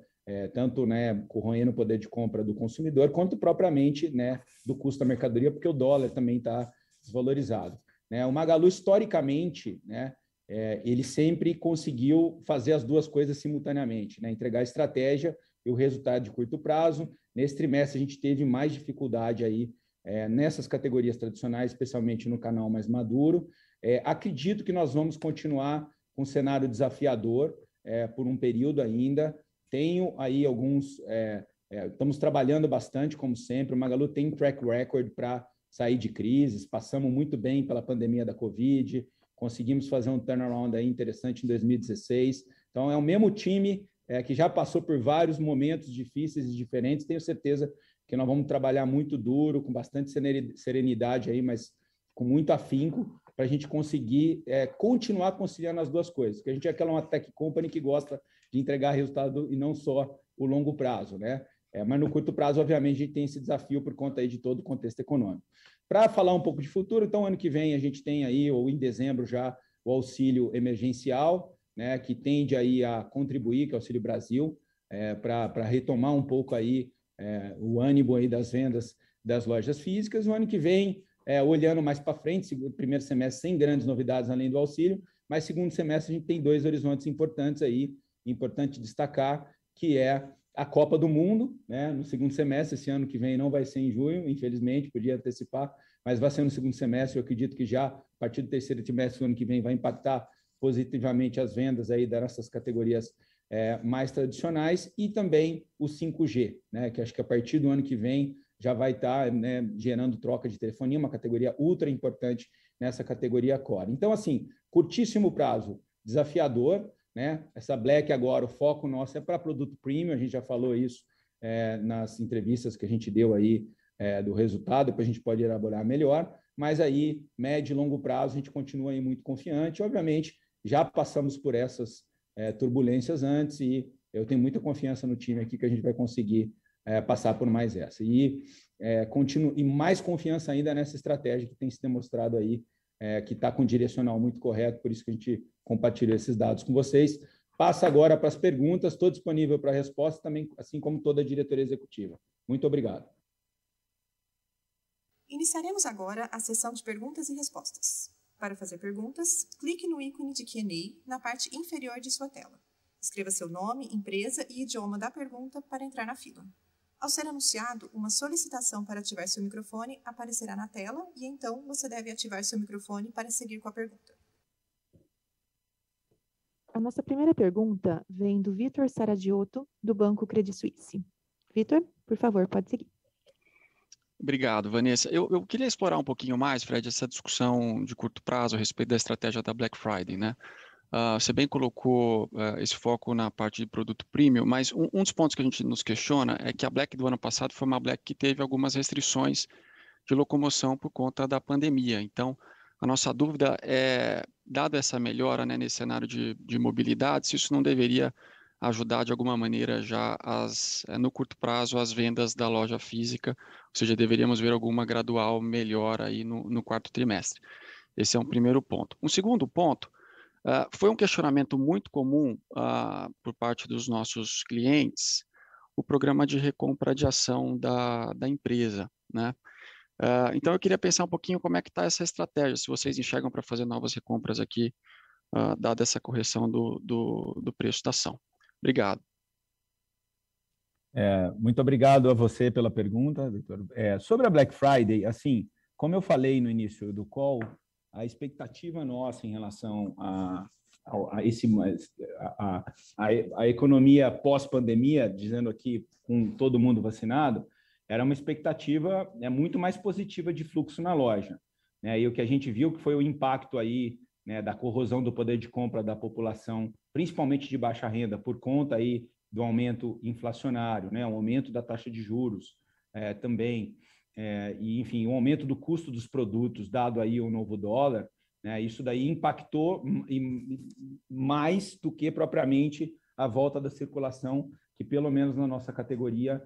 tanto, né, corroendo o poder de compra do consumidor, quanto propriamente, né, do custo da mercadoria, porque o dólar também está desvalorizado, né? O Magalu, historicamente, né, ele sempre conseguiu fazer as duas coisas simultaneamente, né, entregar a estratégia e o resultado de curto prazo. Nesse trimestre, a gente teve mais dificuldade aí nessas categorias tradicionais, especialmente no canal mais maduro. Acredito que nós vamos continuar com um cenário desafiador por um período ainda. Tenho aí alguns... estamos trabalhando bastante, como sempre. O Magalu tem track record para sair de crises. Passamos muito bem pela pandemia da Covid. Conseguimos fazer um turnaround aí interessante em 2016. Então, é o mesmo time que já passou por vários momentos difíceis e diferentes. Tenho certeza que nós vamos trabalhar muito duro, com bastante serenidade aí, mas com muito afinco, para a gente conseguir continuar conciliando as duas coisas. Porque a gente é uma tech company que gosta de entregar resultado e não só o longo prazo, né? Mas no curto prazo, obviamente, a gente tem esse desafio por conta aí de todo o contexto econômico. Para falar um pouco de futuro, então, ano que vem a gente tem aí, ou em dezembro já, o auxílio emergencial, né, que tende aí a contribuir, que é o Auxílio Brasil, para retomar um pouco aí o ânimo aí das vendas das lojas físicas. O ano que vem, olhando mais para frente, primeiro semestre sem grandes novidades além do auxílio, mas segundo semestre a gente tem 2 horizontes importantes aí, importante destacar, que é a Copa do Mundo, né, no segundo semestre. Esse ano que vem não vai ser em junho, infelizmente, podia antecipar, mas vai ser no segundo semestre. Eu acredito que já a partir do terceiro trimestre do ano que vem vai impactar positivamente as vendas aí dessas categorias mais tradicionais, e também o 5G, né, que acho que a partir do ano que vem já vai estar, né, gerando troca de telefonia, uma categoria ultra importante nessa categoria core. Então, assim, curtíssimo prazo, desafiador, né? Essa Black agora, o foco nosso é para produto premium, a gente já falou isso nas entrevistas que a gente deu aí do resultado, depois a gente pode elaborar melhor, mas aí, médio e longo prazo, a gente continua aí muito confiante. Obviamente, já passamos por essas turbulências antes e eu tenho muita confiança no time aqui que a gente vai conseguir passar por mais essa. E mais confiança ainda nessa estratégia que tem se demonstrado aí, que está com um direcional muito correto, por isso que a gente compartilha esses dados com vocês. Passa agora para as perguntas, estou disponível para a resposta também, assim como toda a diretoria executiva. Muito obrigado. Iniciaremos agora a sessão de perguntas e respostas. Para fazer perguntas, clique no ícone de Q&A na parte inferior de sua tela. Escreva seu nome, empresa e idioma da pergunta para entrar na fila. Ao ser anunciado, uma solicitação para ativar seu microfone aparecerá na tela e então você deve ativar seu microfone para seguir com a pergunta. A nossa primeira pergunta vem do Vitor Saradiotto, do Banco Credit Suisse. Vitor, por favor, pode seguir. Obrigado, Vanessa. Eu queria explorar um pouquinho mais, Fred, essa discussão de curto prazo a respeito da estratégia da Black Friday, né? Você bem colocou esse foco na parte de produto premium, mas um dos pontos que a gente nos questiona é que a Black do ano passado foi uma Black que teve algumas restrições de locomoção por conta da pandemia. Então, a nossa dúvida é, dado essa melhora, né, nesse cenário de mobilidade, se isso não deveria ajudar de alguma maneira já no curto prazo as vendas da loja física, ou seja, deveríamos ver alguma gradual melhora aí no quarto trimestre. Esse é um primeiro ponto. Um segundo ponto, foi um questionamento muito comum por parte dos nossos clientes, o programa de recompra de ação da empresa, né? Então, eu queria pensar um pouquinho como é que está essa estratégia, se vocês enxergam para fazer novas recompras aqui, dada essa correção do preço da ação. Obrigado. Muito obrigado a você pela pergunta, Vitor. Sobre a Black Friday, assim, como eu falei no início do call, a expectativa nossa em relação a economia pós-pandemia, dizendo aqui com todo mundo vacinado, era uma expectativa muito mais positiva de fluxo na loja, né? E o que a gente viu que foi o impacto aí, né, da corrosão do poder de compra da população, principalmente de baixa renda, por conta aí do aumento inflacionário, né, o aumento da taxa de juros também, e enfim, o aumento do custo dos produtos, dado aí o novo dólar, né, isso daí impactou mais do que propriamente a volta da circulação, que pelo menos na nossa categoria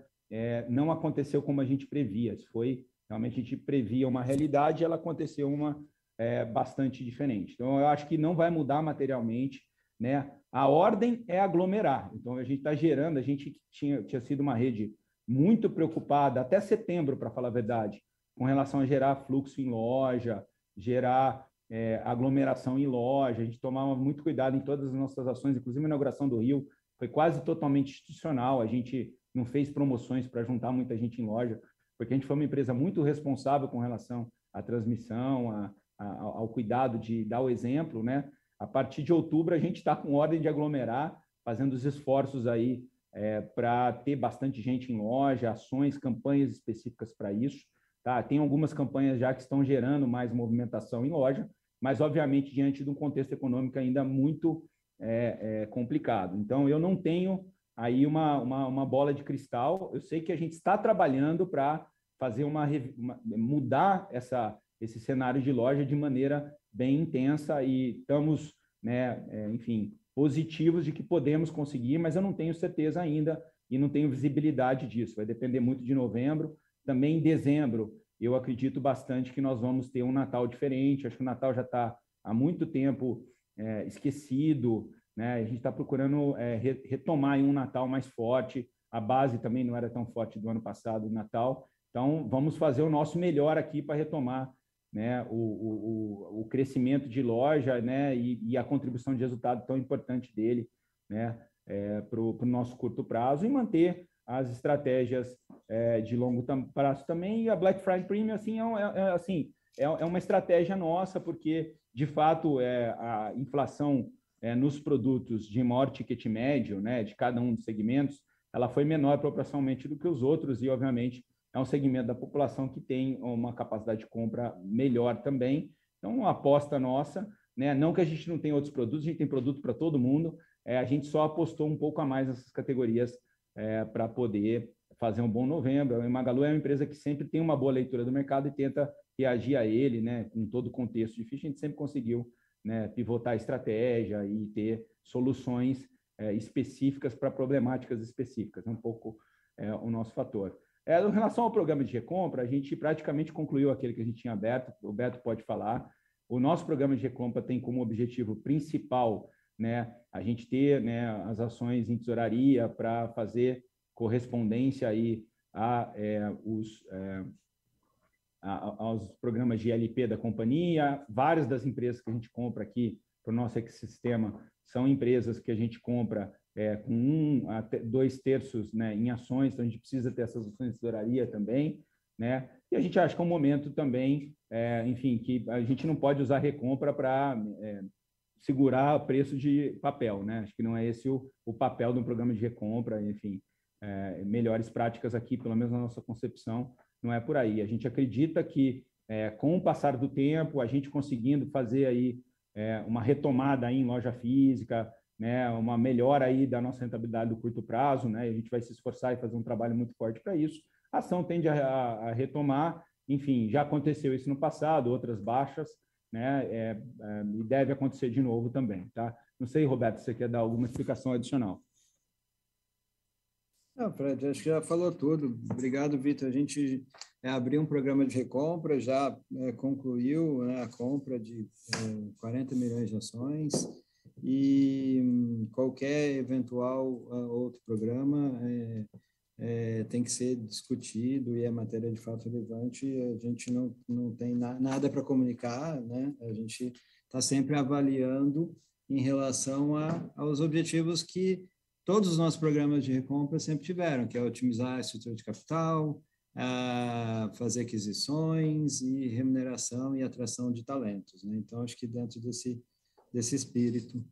não aconteceu como a gente previa. Realmente a gente previa uma realidade e ela aconteceu bastante diferente. Então, eu acho que não vai mudar materialmente, né? A ordem é aglomerar. Então, a gente está gerando, a gente tinha sido uma rede muito preocupada até setembro, para falar a verdade, com relação a gerar fluxo em loja, gerar aglomeração em loja. A gente tomava muito cuidado em todas as nossas ações, inclusive a inauguração do Rio foi quase totalmente institucional. A gente não fez promoções para juntar muita gente em loja, porque a gente foi uma empresa muito responsável com relação à transmissão, ao cuidado de dar o exemplo, né? A partir de outubro, a gente está com ordem de aglomerar, fazendo os esforços aí para ter bastante gente em loja, ações, campanhas específicas para isso. Tá? Tem algumas campanhas já que estão gerando mais movimentação em loja, mas, obviamente, diante de um contexto econômico ainda muito complicado. Então, eu não tenho aí uma bola de cristal. Eu sei que a gente está trabalhando para fazer mudar esse cenário de loja de maneira bem intensa e estamos, né, enfim, positivos de que podemos conseguir, mas eu não tenho certeza ainda e não tenho visibilidade disso. Vai depender muito de novembro. Também em dezembro, eu acredito bastante que nós vamos ter um Natal diferente. Acho que o Natal já está há muito tempo esquecido. né? A gente está procurando retomar um Natal mais forte. A base também não era tão forte do ano passado, o Natal. Então, vamos fazer o nosso melhor aqui para retomar, né, o crescimento de loja, né, e a contribuição de resultado tão importante dele, né, para o nosso curto prazo, e manter as estratégias de longo prazo também. E a Black Friday Premium, assim, é uma estratégia nossa, porque, de fato, a inflação nos produtos de maior ticket médio, né, de cada um dos segmentos, ela foi menor proporcionalmente do que os outros, e, obviamente, é um segmento da população que tem uma capacidade de compra melhor também. Então, uma aposta nossa, né? Não que a gente não tenha outros produtos, a gente tem produto para todo mundo, a gente só apostou um pouco a mais nessas categorias para poder fazer um bom novembro. A Magalu é uma empresa que sempre tem uma boa leitura do mercado e tenta reagir a ele, né? Com todo o contexto difícil, a gente sempre conseguiu, né, pivotar a estratégia e ter soluções específicas para problemáticas específicas. É um pouco o nosso fator. Em relação ao programa de recompra, a gente praticamente concluiu aquele que a gente tinha aberto, o Beto pode falar. O nosso programa de recompra tem como objetivo principal, né, a gente ter, né, as ações em tesouraria para fazer correspondência aí aos programas de LP da companhia. Várias das empresas que a gente compra aqui para o nosso ecossistema são empresas que a gente compra com 1 a 2 terços, né, em ações, então a gente precisa ter essas ações de tesouraria também, né? E a gente acha que é um momento também, enfim, que a gente não pode usar recompra para segurar o preço de papel, né? Acho que não é esse o papel de um programa de recompra, enfim, melhores práticas aqui, pelo menos na nossa concepção, não é por aí. A gente acredita que, com o passar do tempo, a gente conseguindo fazer aí uma retomada aí em loja física, né, uma melhora aí da nossa rentabilidade do curto prazo, né, a gente vai se esforçar e fazer um trabalho muito forte para isso. A ação tende a retomar, enfim, já aconteceu isso no passado, outras baixas, né, e deve acontecer de novo também, tá? Não sei, Roberto, se você quer dar alguma explicação adicional. Não, Fred, acho que já falou tudo. Obrigado, Vitor. A gente abriu um programa de recompra, já concluiu, né, a compra de 40 milhões de ações, e qualquer eventual outro programa tem que ser discutido, e é matéria de fato relevante. A gente não tem nada para comunicar, né? A gente está sempre avaliando em relação aos objetivos que todos os nossos programas de recompra sempre tiveram, que é otimizar a estrutura de capital, fazer aquisições e remuneração e atração de talentos, né? Então, acho que dentro desse espírito,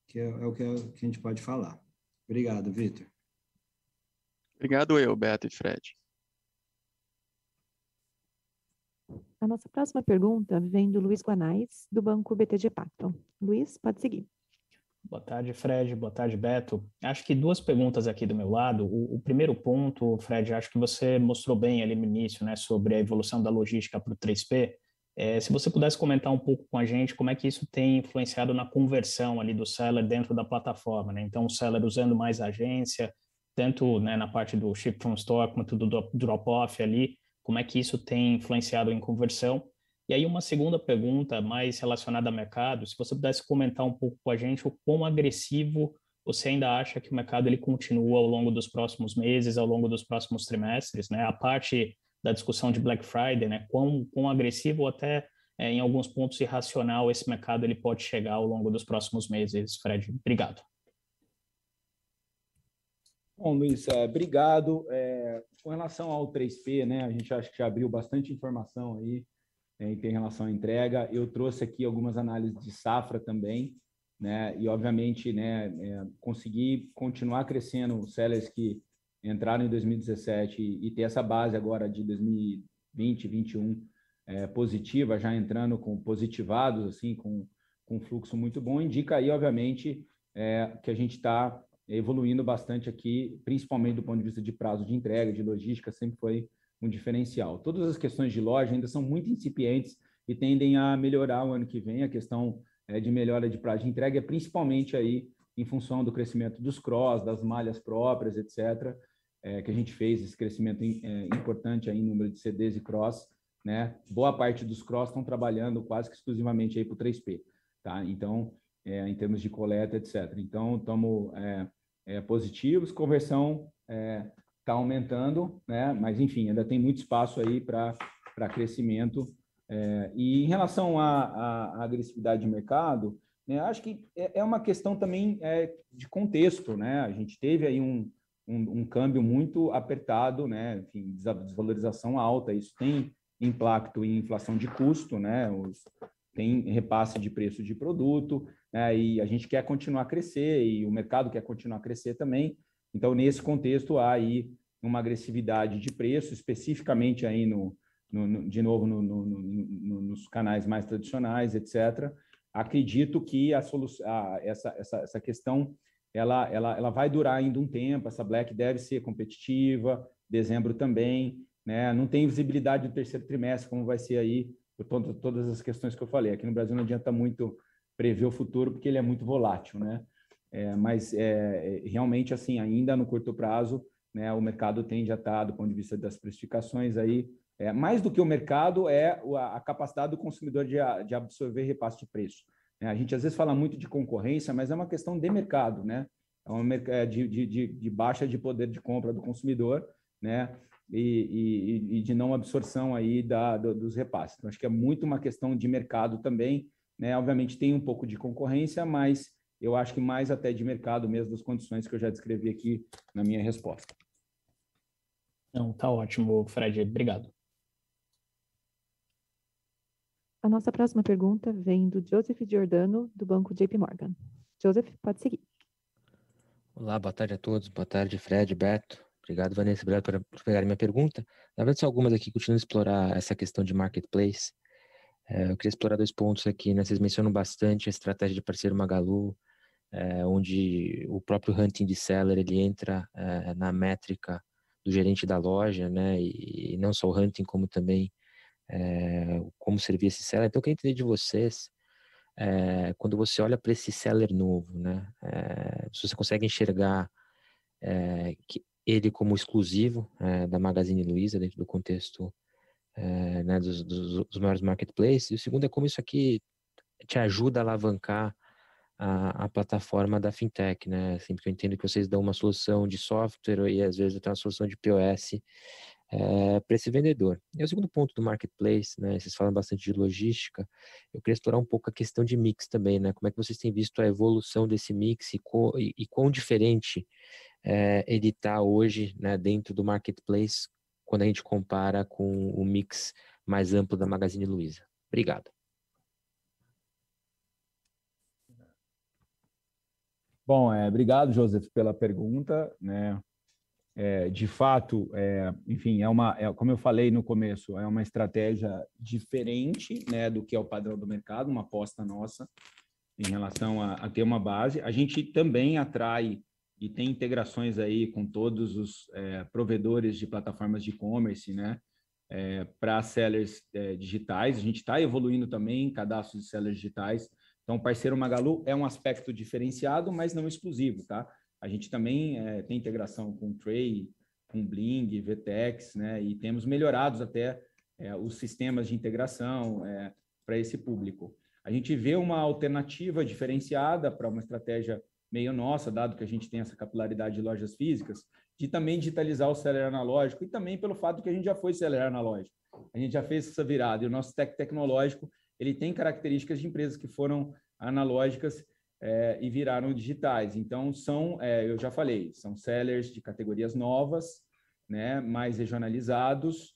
que é o que a gente pode falar. Obrigado, Vitor. Obrigado, Beto e Fred. A nossa próxima pergunta vem do Luiz Guanais, do Banco BTG Pactual. Luiz, pode seguir. Boa tarde, Fred. Boa tarde, Beto. Acho que 2 perguntas aqui do meu lado. O primeiro ponto, Fred, acho que você mostrou bem ali no início, né, sobre a evolução da logística para o 3P. Se você pudesse comentar um pouco com a gente como é que isso tem influenciado na conversão ali do seller dentro da plataforma, né? Então, o seller usando mais a agência, tanto, né, na parte do ship from store quanto do drop-off ali, como é que isso tem influenciado em conversão? E aí uma segunda pergunta mais relacionada ao mercado, se você pudesse comentar um pouco com a gente o quão agressivo você ainda acha que o mercado ele continua ao longo dos próximos meses, ao longo dos próximos trimestres, né? A parte da discussão de Black Friday, né? Quão agressivo ou até em alguns pontos irracional esse mercado ele pode chegar ao longo dos próximos meses, Fred. Obrigado. Bom, Luiz, obrigado. Com relação ao 3P, né? A gente acha que já abriu bastante informação aí em relação à entrega. Eu trouxe aqui algumas análises de safra também, né? E, obviamente, né, conseguir continuar crescendo os sellers que entraram em 2017 e ter essa base agora de 2020, 2021 positiva, já entrando com positivados, assim, com um fluxo muito bom, indica aí, obviamente, que a gente está evoluindo bastante aqui, principalmente do ponto de vista de prazo de entrega, de logística, sempre foi um diferencial. Todas as questões de loja ainda são muito incipientes e tendem a melhorar o ano que vem. A questão de melhora de prazo de entrega é principalmente aí em função do crescimento dos cross, das malhas próprias, etc., que a gente fez esse crescimento importante aí em número de CDs e cross, né? Boa parte dos cross estão trabalhando quase que exclusivamente aí para o 3P, tá? Então, em termos de coleta, etc. Então, estamos positivos, conversão está aumentando, né? Mas, enfim, ainda tem muito espaço aí para crescimento. E em relação à agressividade de mercado, né, acho que é uma questão também de contexto, né? A gente teve aí um câmbio muito apertado, né? Enfim, desvalorização alta, isso tem impacto em inflação de custo, né? Tem repasse de preço de produto, né? E a gente quer continuar a crescer e o mercado quer continuar a crescer também. Então, nesse contexto, há aí uma agressividade de preço, especificamente aí de novo, nos canais mais tradicionais, etc. Acredito que essa questão ela vai durar ainda um tempo. Essa Black deve ser competitiva, dezembro também, né? Não tem visibilidade do terceiro trimestre, como vai ser aí, por todas as questões que eu falei. Aqui no Brasil não adianta muito prever o futuro, porque ele é muito volátil, né? Mas realmente, assim, ainda no curto prazo, né, o mercado tende a estar, do ponto de vista das precificações, aí, mais do que o mercado, a capacidade do consumidor de absorver repasse de preço. A gente às vezes fala muito de concorrência, mas é uma questão de mercado, né? De baixa de poder de compra do consumidor, né? E de não absorção aí dos repasses. Então, acho que é muito uma questão de mercado também, né? Obviamente tem um pouco de concorrência, mas eu acho que mais até de mercado mesmo, das condições que eu já descrevi aqui na minha resposta. Não, tá ótimo, Fred. Obrigado. A nossa próxima pergunta vem do Joseph Giordano, do banco JP Morgan. Joseph, pode seguir. Olá, boa tarde a todos. Boa tarde, Fred, Beto. Obrigado, Vanessa. Obrigado por pegarem minha pergunta. Na verdade, são algumas aqui, continuando a explorar essa questão de marketplace. Eu queria explorar 2 pontos aqui, né? Vocês mencionam bastante a estratégia de parceiro Magalu, onde o próprio hunting de seller, ele entra na métrica do gerente da loja, né? E não só o hunting, como também como servir esse seller. Então, eu queria entender de vocês, quando você olha para esse seller novo, né? Se você consegue enxergar que ele como exclusivo da Magazine Luiza, dentro do contexto né, dos maiores marketplaces. E o segundo é como isso aqui te ajuda a alavancar a plataforma da fintech, né? Assim, porque eu entendo que vocês dão uma solução de software e às vezes até uma solução de POS para esse vendedor. E o segundo ponto do marketplace, né? Vocês falam bastante de logística. Eu queria explorar um pouco a questão de mix também, né? Como é que vocês têm visto a evolução desse mix e quão diferente ele está hoje, né, dentro do marketplace quando a gente compara com o mix mais amplo da Magazine Luiza. Obrigado. Bom, obrigado, Joseph, pela pergunta, né? De fato, enfim, como eu falei no começo, é uma estratégia diferente, né, do que é o padrão do mercado, uma aposta nossa em relação a ter uma base. A gente também atrai e tem integrações aí com todos os provedores de plataformas de e-commerce, né, para sellers digitais. A gente está evoluindo também em cadastros de sellers digitais. Então, o parceiro Magalu é um aspecto diferenciado, mas não exclusivo, tá? A gente também tem integração com Tray, com Bling, VTEX, né? E temos melhorado até os sistemas de integração para esse público. A gente vê uma alternativa diferenciada para uma estratégia meio nossa, dado que a gente tem essa capilaridade de lojas físicas, de também digitalizar o seller analógico e também pelo fato que a gente já foi seller analógico. A gente já fez essa virada e o nosso stack tecnológico ele tem características de empresas que foram analógicas e viraram digitais. Então, eu já falei, são sellers de categorias novas, né, mais regionalizados,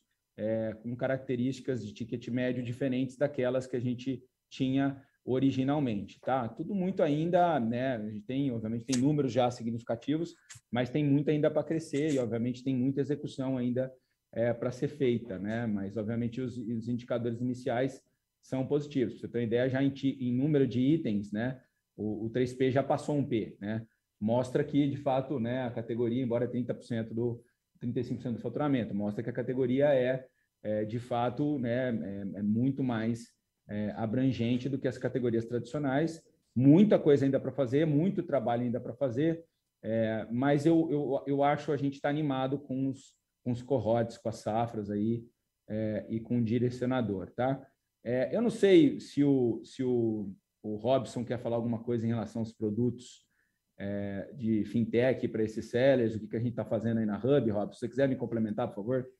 com características de ticket médio diferentes daquelas que a gente tinha originalmente, tá? Tudo muito ainda, né? A gente obviamente, tem números já significativos, mas tem muito ainda para crescer e, obviamente, tem muita execução ainda para ser feita, né? Mas, obviamente, os indicadores iniciais são positivos. Pra você ter uma ideia, já em número de itens, né? O 3P já passou um P, né? Mostra que, de fato, né, a categoria, embora 35% do faturamento, mostra que a categoria de fato, né, muito mais abrangente do que as categorias tradicionais. Muita coisa ainda para fazer, muito trabalho ainda para fazer, mas eu acho a gente está animado com os cohorts, com as safras aí e com o direcionador, tá? Eu não sei se o o Robson quer falar alguma coisa em relação aos produtos de fintech para esses sellers, o que a gente está fazendo aí na Hub, Robson. Se você quiser me complementar, por favor.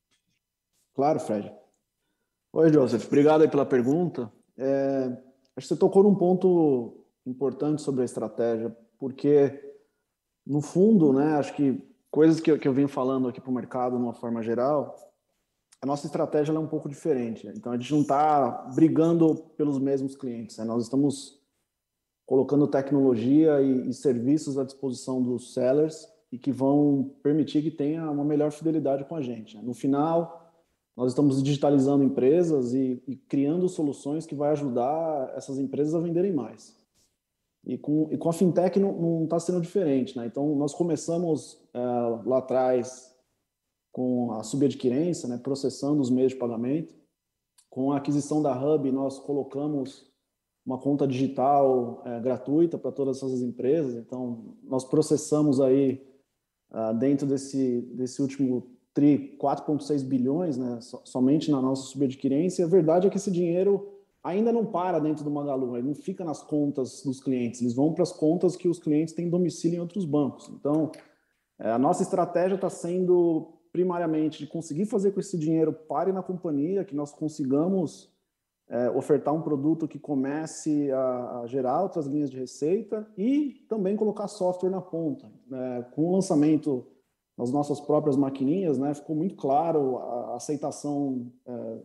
Claro, Fred. Oi, Joseph. Obrigado aí pela pergunta. Acho que você tocou num ponto importante sobre a estratégia, porque, no fundo, né, acho que coisas que eu venho falando aqui para o mercado de uma forma geral, a nossa estratégia é um pouco diferente. Então, a gente não está brigando pelos mesmos clientes, né? Nós estamos colocando tecnologia e serviços à disposição dos sellers e que vão permitir que tenha uma melhor fidelidade com a gente, né? No final, nós estamos digitalizando empresas e criando soluções que vai ajudar essas empresas a venderem mais. E com a fintech não está sendo diferente, né? Então, nós começamos lá atrás com a subadquirência, né, processando os meios de pagamento. Com a aquisição da Hub, nós colocamos uma conta digital gratuita para todas essas empresas. Então, nós processamos aí, dentro desse último TRI, 4,6 bilhões, né, somente na nossa subadquirência. E a verdade é que esse dinheiro ainda não para dentro do Magalu, ele não fica nas contas dos clientes, eles vão para as contas que os clientes têm domicílio em outros bancos. Então, a nossa estratégia está sendo primariamente de conseguir fazer com que esse dinheiro pare na companhia, que nós consigamos ofertar um produto que comece a gerar outras linhas de receita e também colocar software na ponta. Com o lançamento das nossas próprias maquininhas, né, ficou muito claro a aceitação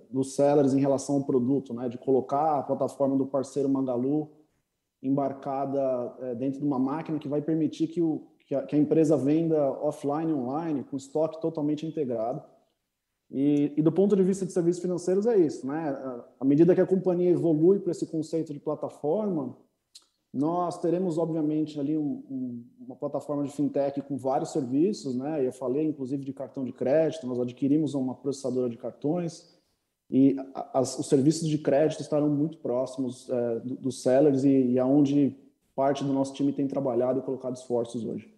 dos sellers em relação ao produto, né, de colocar a plataforma do parceiro Magalu embarcada dentro de uma máquina que vai permitir que a empresa venda offline e online, com estoque totalmente integrado. E do ponto de vista de serviços financeiros é isso, né? À medida que a companhia evolui para esse conceito de plataforma, nós teremos, obviamente, ali uma plataforma de fintech com vários serviços, né? Eu falei, inclusive, de cartão de crédito, nós adquirimos uma processadora de cartões e os serviços de crédito estarão muito próximos dos sellers e aonde parte do nosso time tem trabalhado e colocado esforços hoje.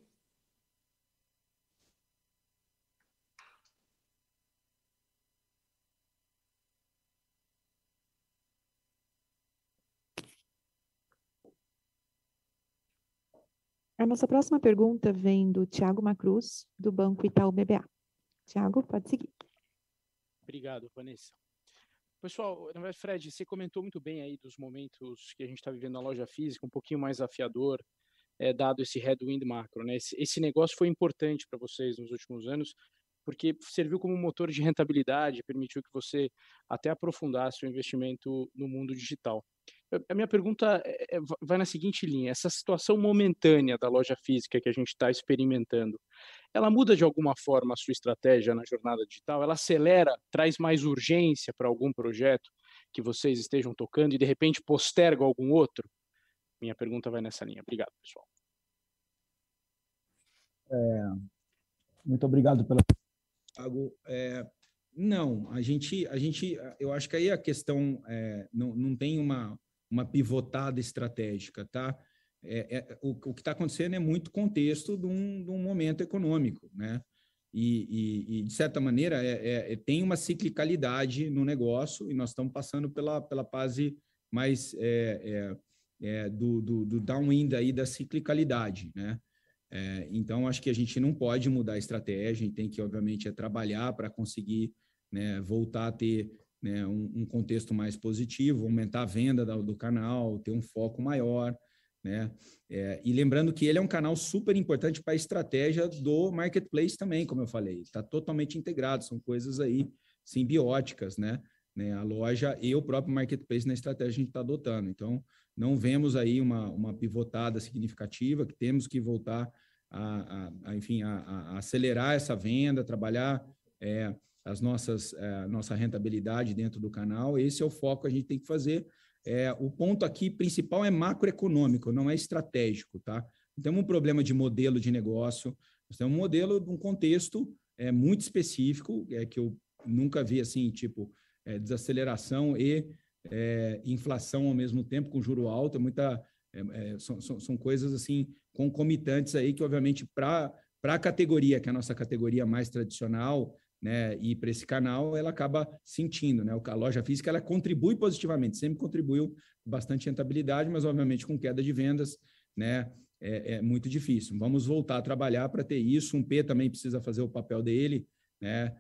A nossa próxima pergunta vem do Thiago Macruz, do Banco Itaú BBA. Thiago, pode seguir. Obrigado, Vanessa. Pessoal, na verdade, Fred, você comentou muito bem aí dos momentos que a gente está vivendo na loja física, um pouquinho mais afiador, dado esse headwind macro, né? Esse negócio foi importante para vocês nos últimos anos, porque serviu como motor de rentabilidade, permitiu que você até aprofundasse o investimento no mundo digital. A minha pergunta vai na seguinte linha: essa situação momentânea da loja física que a gente está experimentando, ela muda de alguma forma a sua estratégia na jornada digital? Ela acelera, traz mais urgência para algum projeto que vocês estejam tocando e de repente posterga algum outro? Minha pergunta vai nessa linha. Obrigado, pessoal. Muito obrigado pela pergunta. Não, eu acho que aí a questão não tem uma pivotada estratégica, tá? O que está acontecendo é muito contexto de um momento econômico, né? E de certa maneira, tem uma ciclicalidade no negócio e nós estamos passando pela fase mais do downwind aí da ciclicalidade, né? Então, acho que a gente não pode mudar a estratégia, a gente tem que, obviamente, trabalhar para conseguir, né, voltar a ter, né, um contexto mais positivo, aumentar a venda do canal, ter um foco maior, né? E lembrando que ele é um canal super importante para a estratégia do marketplace também, como eu falei, está totalmente integrado, são coisas aí simbióticas, né? A loja e o próprio marketplace na estratégia que a gente está adotando. Então, não vemos aí uma pivotada significativa, que temos que voltar enfim, a acelerar essa venda, trabalhar nossa rentabilidade dentro do canal. Esse é o foco que a gente tem que fazer. O ponto aqui principal é macroeconômico, não é estratégico, tá? Não temos um problema de modelo de negócio, nós temos um modelo de um contexto muito específico, que eu nunca vi assim, tipo, desaceleração e inflação ao mesmo tempo, com juro alto, são coisas assim concomitantes aí que, obviamente, para a categoria, que é a nossa categoria mais tradicional, né, ir para esse canal, ela acaba sentindo, né? A loja física, ela contribui positivamente, sempre contribuiu com bastante rentabilidade, mas obviamente com queda de vendas, né, é muito difícil. Vamos voltar a trabalhar para ter isso. Um P também precisa fazer o papel dele, né,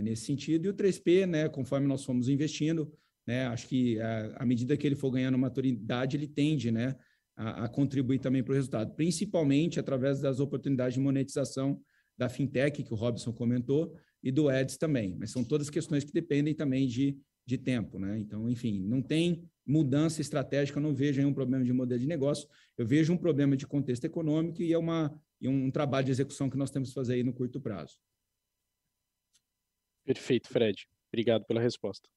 nesse sentido. E o 3P, né, conforme nós fomos investindo, né, acho que à medida que ele for ganhando maturidade, ele tende, né, a contribuir também para o resultado, principalmente através das oportunidades de monetização da fintech, que o Robson comentou, e do Ads também. Mas são todas questões que dependem também de tempo, né? Então, enfim, não tem mudança estratégica, eu não vejo aí um problema de modelo de negócio, eu vejo um problema de contexto econômico e um trabalho de execução que nós temos que fazer aí no curto prazo. Perfeito, Fred. Obrigado pela resposta.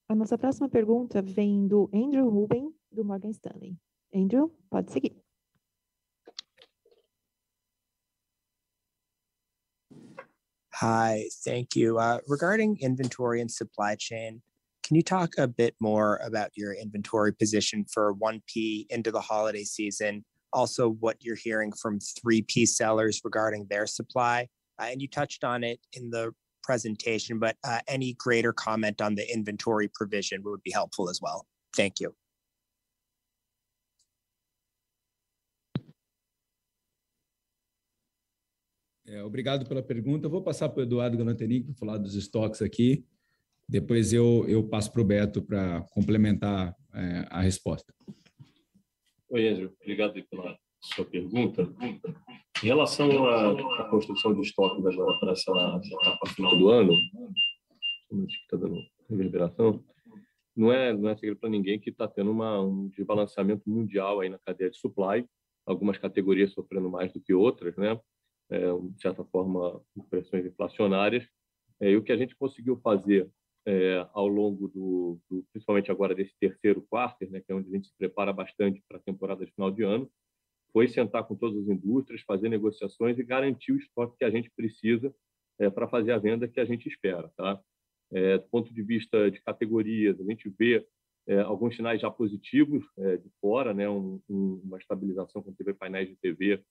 A nossa próxima pergunta vem do Andrew Ruben, do Morgan Stanley. Andrew, pode seguir. Hi, thank you. Regarding inventory and supply chain, can you talk a bit more about your inventory position for 1P into the holiday season? Also, what you're hearing from 3P sellers regarding their supply? And you touched on it in the presentation, but any greater comment on the inventory provision would be helpful as well. Thank you. Obrigado pela pergunta. Eu vou passar para o Eduardo Galanterini para falar dos estoques aqui. Depois eu passo para o Beto para complementar a resposta. Oi, Andrew. Obrigado pela sua pergunta. Em relação à construção de estoques agora para essa etapa final do ano, que está dando reverberação, não é segredo para ninguém que está tendo um desbalanceamento mundial aí na cadeia de supply, algumas categorias sofrendo mais do que outras, né? De certa forma, pressões inflacionárias. E o que a gente conseguiu fazer ao longo principalmente agora desse terceiro quarto, né, que é onde a gente se prepara bastante para a temporada de final de ano, foi sentar com todas as indústrias, fazer negociações e garantir o estoque que a gente precisa para fazer a venda que a gente espera, tá? Do ponto de vista de categorias, a gente vê alguns sinais já positivos de fora, né, uma estabilização com painéis de TV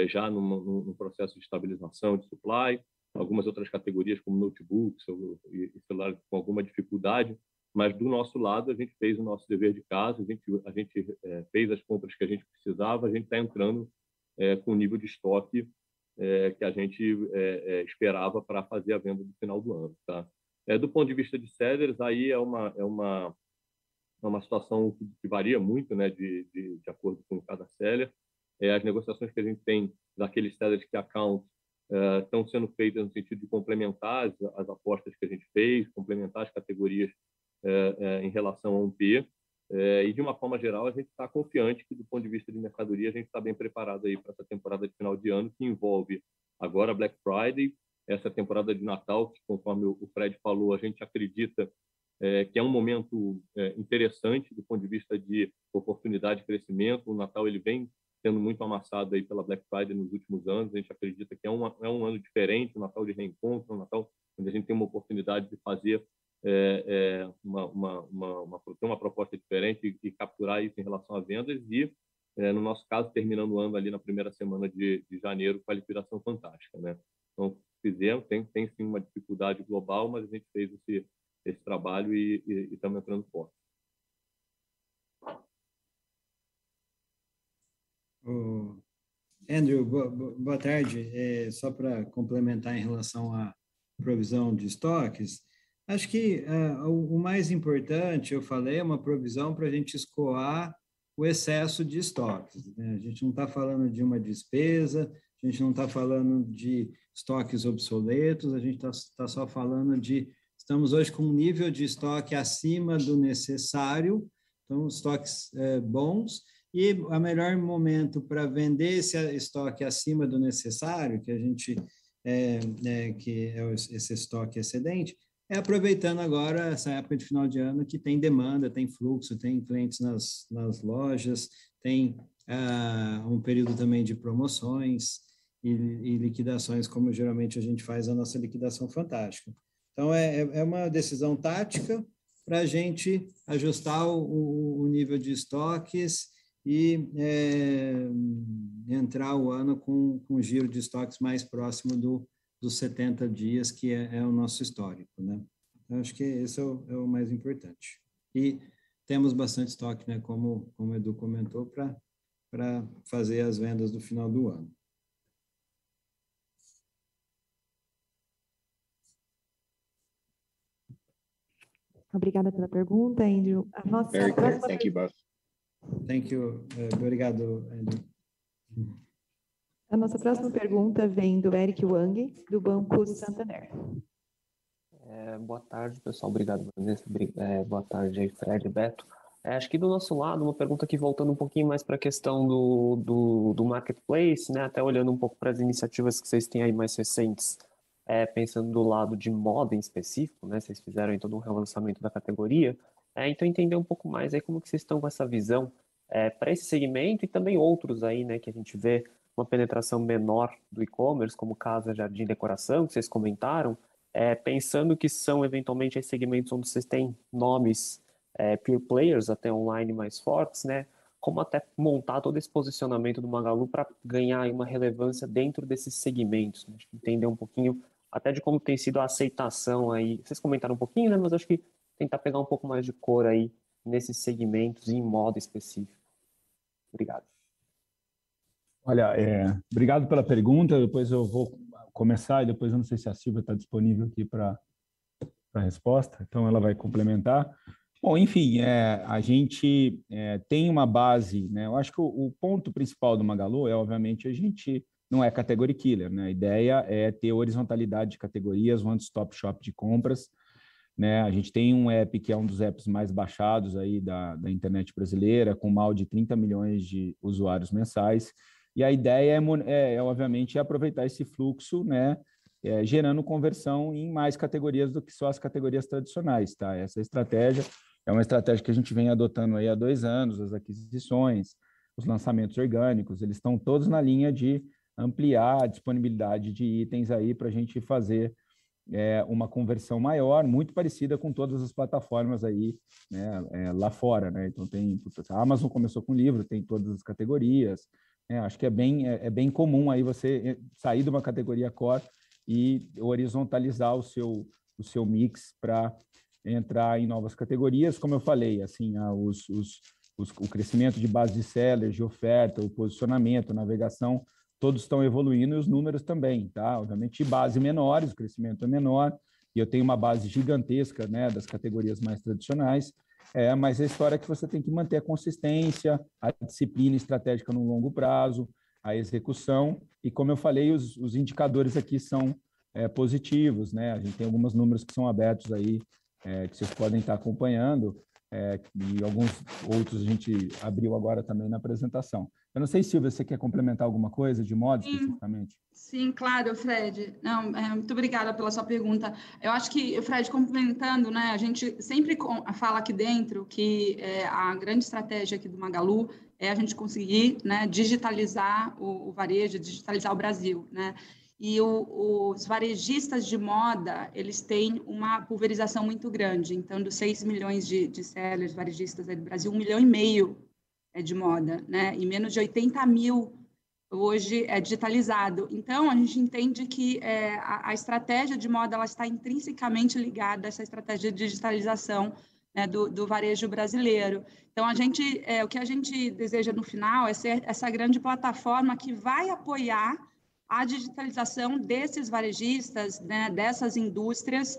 já num processo de estabilização de supply, algumas outras categorias como notebooks e celulares com alguma dificuldade, mas do nosso lado a gente fez o nosso dever de casa, a gente fez as compras que a gente precisava, a gente está entrando com o nível de estoque que a gente esperava para fazer a venda do final do ano, tá? Do ponto de vista de sellers, aí é uma situação que varia muito, né, de acordo com cada seller. As negociações que a gente tem daqueles sellers que account estão sendo feitas no sentido de complementar as apostas que a gente fez, complementar as categorias em relação a 1P. E, de uma forma geral, a gente está confiante que, do ponto de vista de mercadoria, a gente está bem preparado aí para essa temporada de final de ano, que envolve agora Black Friday, essa temporada de Natal, que, conforme o Fred falou, a gente acredita que é um momento interessante do ponto de vista de oportunidade de crescimento. O Natal ele vem sendo muito amassado aí pela Black Friday nos últimos anos. A gente acredita que é um ano diferente, um Natal de reencontro, um Natal onde a gente tem uma oportunidade de fazer uma proposta diferente e capturar isso em relação a vendas e, no nosso caso, terminando o ano ali na primeira semana de janeiro com a liquidação fantástica, né? Então, fizemos, tem sim uma dificuldade global, mas a gente fez esse trabalho e estamos entrando forte. Andrew, boa tarde. Só para complementar em relação à provisão de estoques, acho que o mais importante, eu falei, é uma provisão para a gente escoar o excesso de estoques, né? A gente não está falando de uma despesa, a gente não está falando de estoques obsoletos, a gente está só falando estamos hoje com um nível de estoque acima do necessário, então estoques bons, e o melhor momento para vender esse estoque acima do necessário, que a gente que é esse estoque excedente, é aproveitando agora essa época de final de ano que tem demanda, tem fluxo, tem clientes nas lojas, tem um período também de promoções e liquidações, como geralmente a gente faz a nossa liquidação fantástica. Então, é uma decisão tática para a gente ajustar o nível de estoques e entrar o ano com um giro de estoques mais próximo dos 70 dias, que é o nosso histórico, né? Então, acho que esse é o mais importante. E temos bastante estoque, né, como o Edu comentou, para fazer as vendas do final do ano. Obrigada pela pergunta, Andrew. A nossa próxima... Thank you both. Thank you. Obrigado, Andrew. A nossa próxima pergunta vem do Eric Wang, do Banco Santander. Boa tarde, pessoal. Obrigado, Vanessa. Boa tarde aí, Fred e Beto. Acho que do nosso lado, uma pergunta aqui voltando um pouquinho mais para a questão do marketplace, né? Até olhando um pouco para as iniciativas que vocês têm aí mais recentes, pensando do lado de moda em específico, né? Vocês fizeram aí todo um relançamento da categoria. Então, entender um pouco mais aí como que vocês estão com essa visão para esse segmento e também outros aí, né? Que a gente vê uma penetração menor do e-commerce, como casa, jardim, decoração, que vocês comentaram, pensando que são eventualmente aí segmentos onde vocês têm nomes peer players até online mais fortes, né? Como até montar todo esse posicionamento do Magalu para ganhar uma relevância dentro desses segmentos, né? Acho que entender um pouquinho até de como tem sido a aceitação aí. Vocês comentaram um pouquinho, né? Mas acho que tentar pegar um pouco mais de cor aí nesses segmentos e em modo específico. Obrigado. Olha, obrigado pela pergunta. Depois eu vou começar e depois eu não sei se a Silvia está disponível aqui para a resposta, então ela vai complementar. Bom, enfim, a gente tem uma base, né? Eu acho que o ponto principal do Magalu obviamente, a gente não é category killer, né? A ideia é ter horizontalidade de categorias, one-stop shop de compras, né? A gente tem um app que é um dos apps mais baixados aí da internet brasileira, com mal de 30 milhões de usuários mensais, e a ideia obviamente, aproveitar esse fluxo, né? Gerando conversão em mais categorias do que só as categorias tradicionais, tá? Essa estratégia é uma estratégia que a gente vem adotando aí há 2 anos, as aquisições, os lançamentos orgânicos, eles estão todos na linha de ampliar a disponibilidade de itens aí para a gente fazer uma conversão maior, muito parecida com todas as plataformas aí, né, lá fora, né? Então a Amazon começou com livro, tem todas as categorias, né? Acho que é bem comum aí você sair de uma categoria core e horizontalizar o seu mix para entrar em novas categorias. Como eu falei, assim, o crescimento de base de sellers, de oferta, o posicionamento, a navegação, todos estão evoluindo e os números também, tá? Obviamente, base menores, o crescimento é menor, e eu tenho uma base gigantesca, né, das categorias mais tradicionais, mas a história é que você tem que manter a consistência, a disciplina estratégica no longo prazo, a execução, e como eu falei, os indicadores aqui são positivos, né? A gente tem alguns números que são abertos aí, que vocês podem estar acompanhando, e alguns outros a gente abriu agora também na apresentação. Eu não sei, Silvia, você quer complementar alguma coisa de modo especificamente? Sim, claro, Fred. Não, muito obrigada pela sua pergunta. Eu acho que, Fred, complementando, né, a gente sempre fala aqui dentro que a grande estratégia aqui do Magalu é a gente conseguir, né, digitalizar o varejo, digitalizar o Brasil, né? E os varejistas de moda, eles têm uma pulverização muito grande. Então, dos 6 milhões de sellers varejistas aí do Brasil, 1,5 milhão é de moda, né? E menos de 80 mil hoje é digitalizado. Então, a gente entende que a estratégia de moda ela está intrinsecamente ligada a essa estratégia de digitalização, né, do varejo brasileiro. Então, o que a gente deseja no final é ser essa grande plataforma que vai apoiar a digitalização desses varejistas, né, dessas indústrias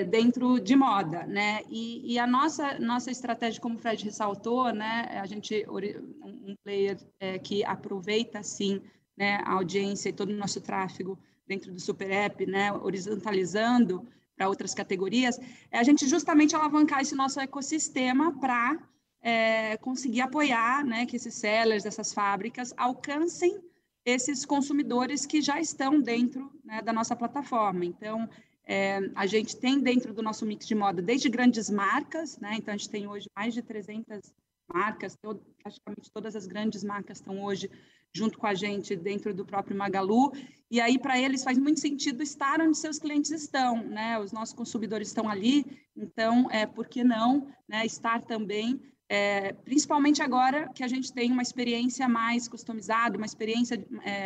dentro de moda, né? E a nossa estratégia, como o Fred ressaltou, né, a gente um player que aproveita sim, né, a audiência e todo o nosso tráfego dentro do Super App, né, horizontalizando para outras categorias, a gente justamente alavancar esse nosso ecossistema para conseguir apoiar, né, que esses sellers, essas fábricas alcancem esses consumidores que já estão dentro, né, da nossa plataforma. Então, a gente tem dentro do nosso mix de moda desde grandes marcas, né? Então a gente tem hoje mais de 300 marcas, praticamente todas as grandes marcas estão hoje junto com a gente dentro do próprio Magalu, e aí para eles faz muito sentido estar onde seus clientes estão, né? Os nossos consumidores estão ali, então por que não, né, estar também principalmente agora que a gente tem uma experiência mais customizada, uma experiência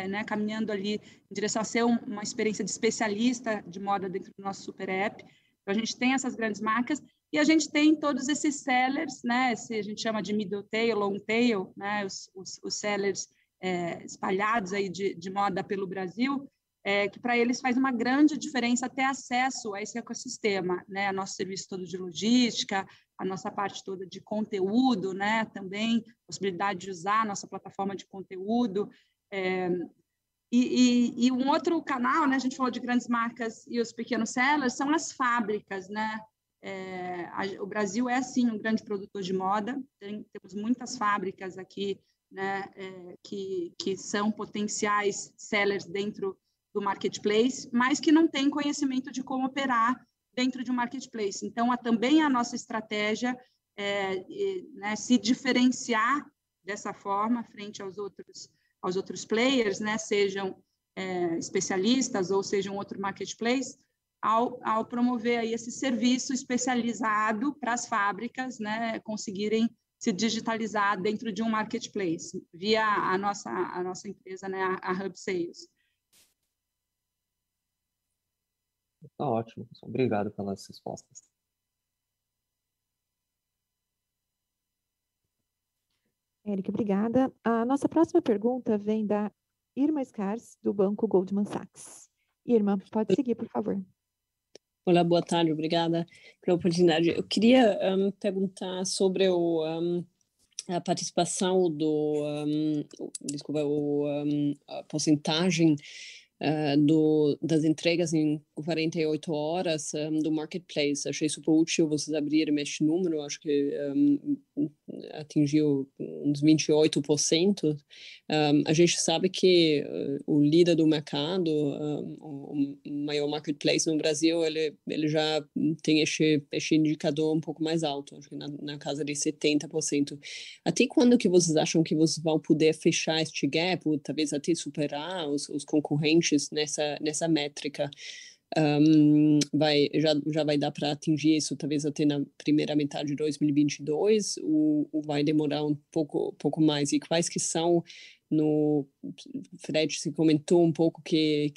né, caminhando ali em direção a ser uma experiência de especialista de moda dentro do nosso super app. Então, a gente tem essas grandes marcas e a gente tem todos esses sellers, né, a gente chama de middle tail, long tail, né, os sellers espalhados aí de moda pelo Brasil, que para eles faz uma grande diferença ter acesso a esse ecossistema, né, a nosso serviço todo de logística, a nossa parte toda de conteúdo, né, também possibilidade de usar a nossa plataforma de conteúdo. E um outro canal, né, a gente falou de grandes marcas e os pequenos sellers, são as fábricas, né? O Brasil é, sim, um grande produtor de moda, temos muitas fábricas aqui, né, que são potenciais sellers dentro do marketplace, mas que não têm conhecimento de como operar dentro de um marketplace. Então, também a nossa estratégia né, se diferenciar dessa forma frente aos outros players, né, sejam especialistas ou sejam outro marketplace, ao promover aí esse serviço especializado para as fábricas, né, conseguirem se digitalizar dentro de um marketplace, via a nossa empresa, né, a Hub Sales. Tá ótimo, pessoal. Obrigado pelas respostas. Érica, obrigada. A nossa próxima pergunta vem da Irma Scars, do Banco Goldman Sachs. Irma, pode seguir, por favor. Olá, boa tarde, obrigada pela oportunidade. Eu queria perguntar sobre a participação a porcentagem das entregas em 48 horas do Marketplace. Achei super útil vocês abrirem este número, acho que atingiu uns 28%. A gente sabe que o líder do mercado, o maior Marketplace no Brasil, ele já tem este indicador um pouco mais alto, acho que na casa de 70%. Até quando que vocês acham que vocês vão poder fechar este gap, ou talvez até superar os concorrentes nessa métrica? Já vai dar para atingir isso talvez até na primeira metade de 2022 ou vai demorar um pouco mais? E quais que são, Fred se comentou um pouco que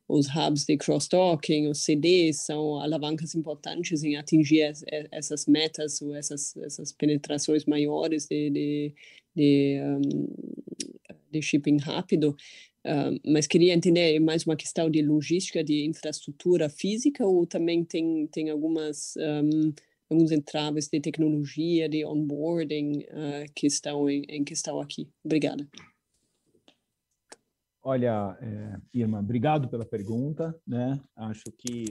os hubs de cross-docking, os CDs, são alavancas importantes em atingir essas metas ou essas penetrações maiores de shipping rápido. Mas queria entender mais uma questão de logística, de infraestrutura física, ou também tem alguns entraves de tecnologia, de onboarding que estão em questão aqui. Obrigada. Olha, Irma, obrigado pela pergunta, né? Acho que,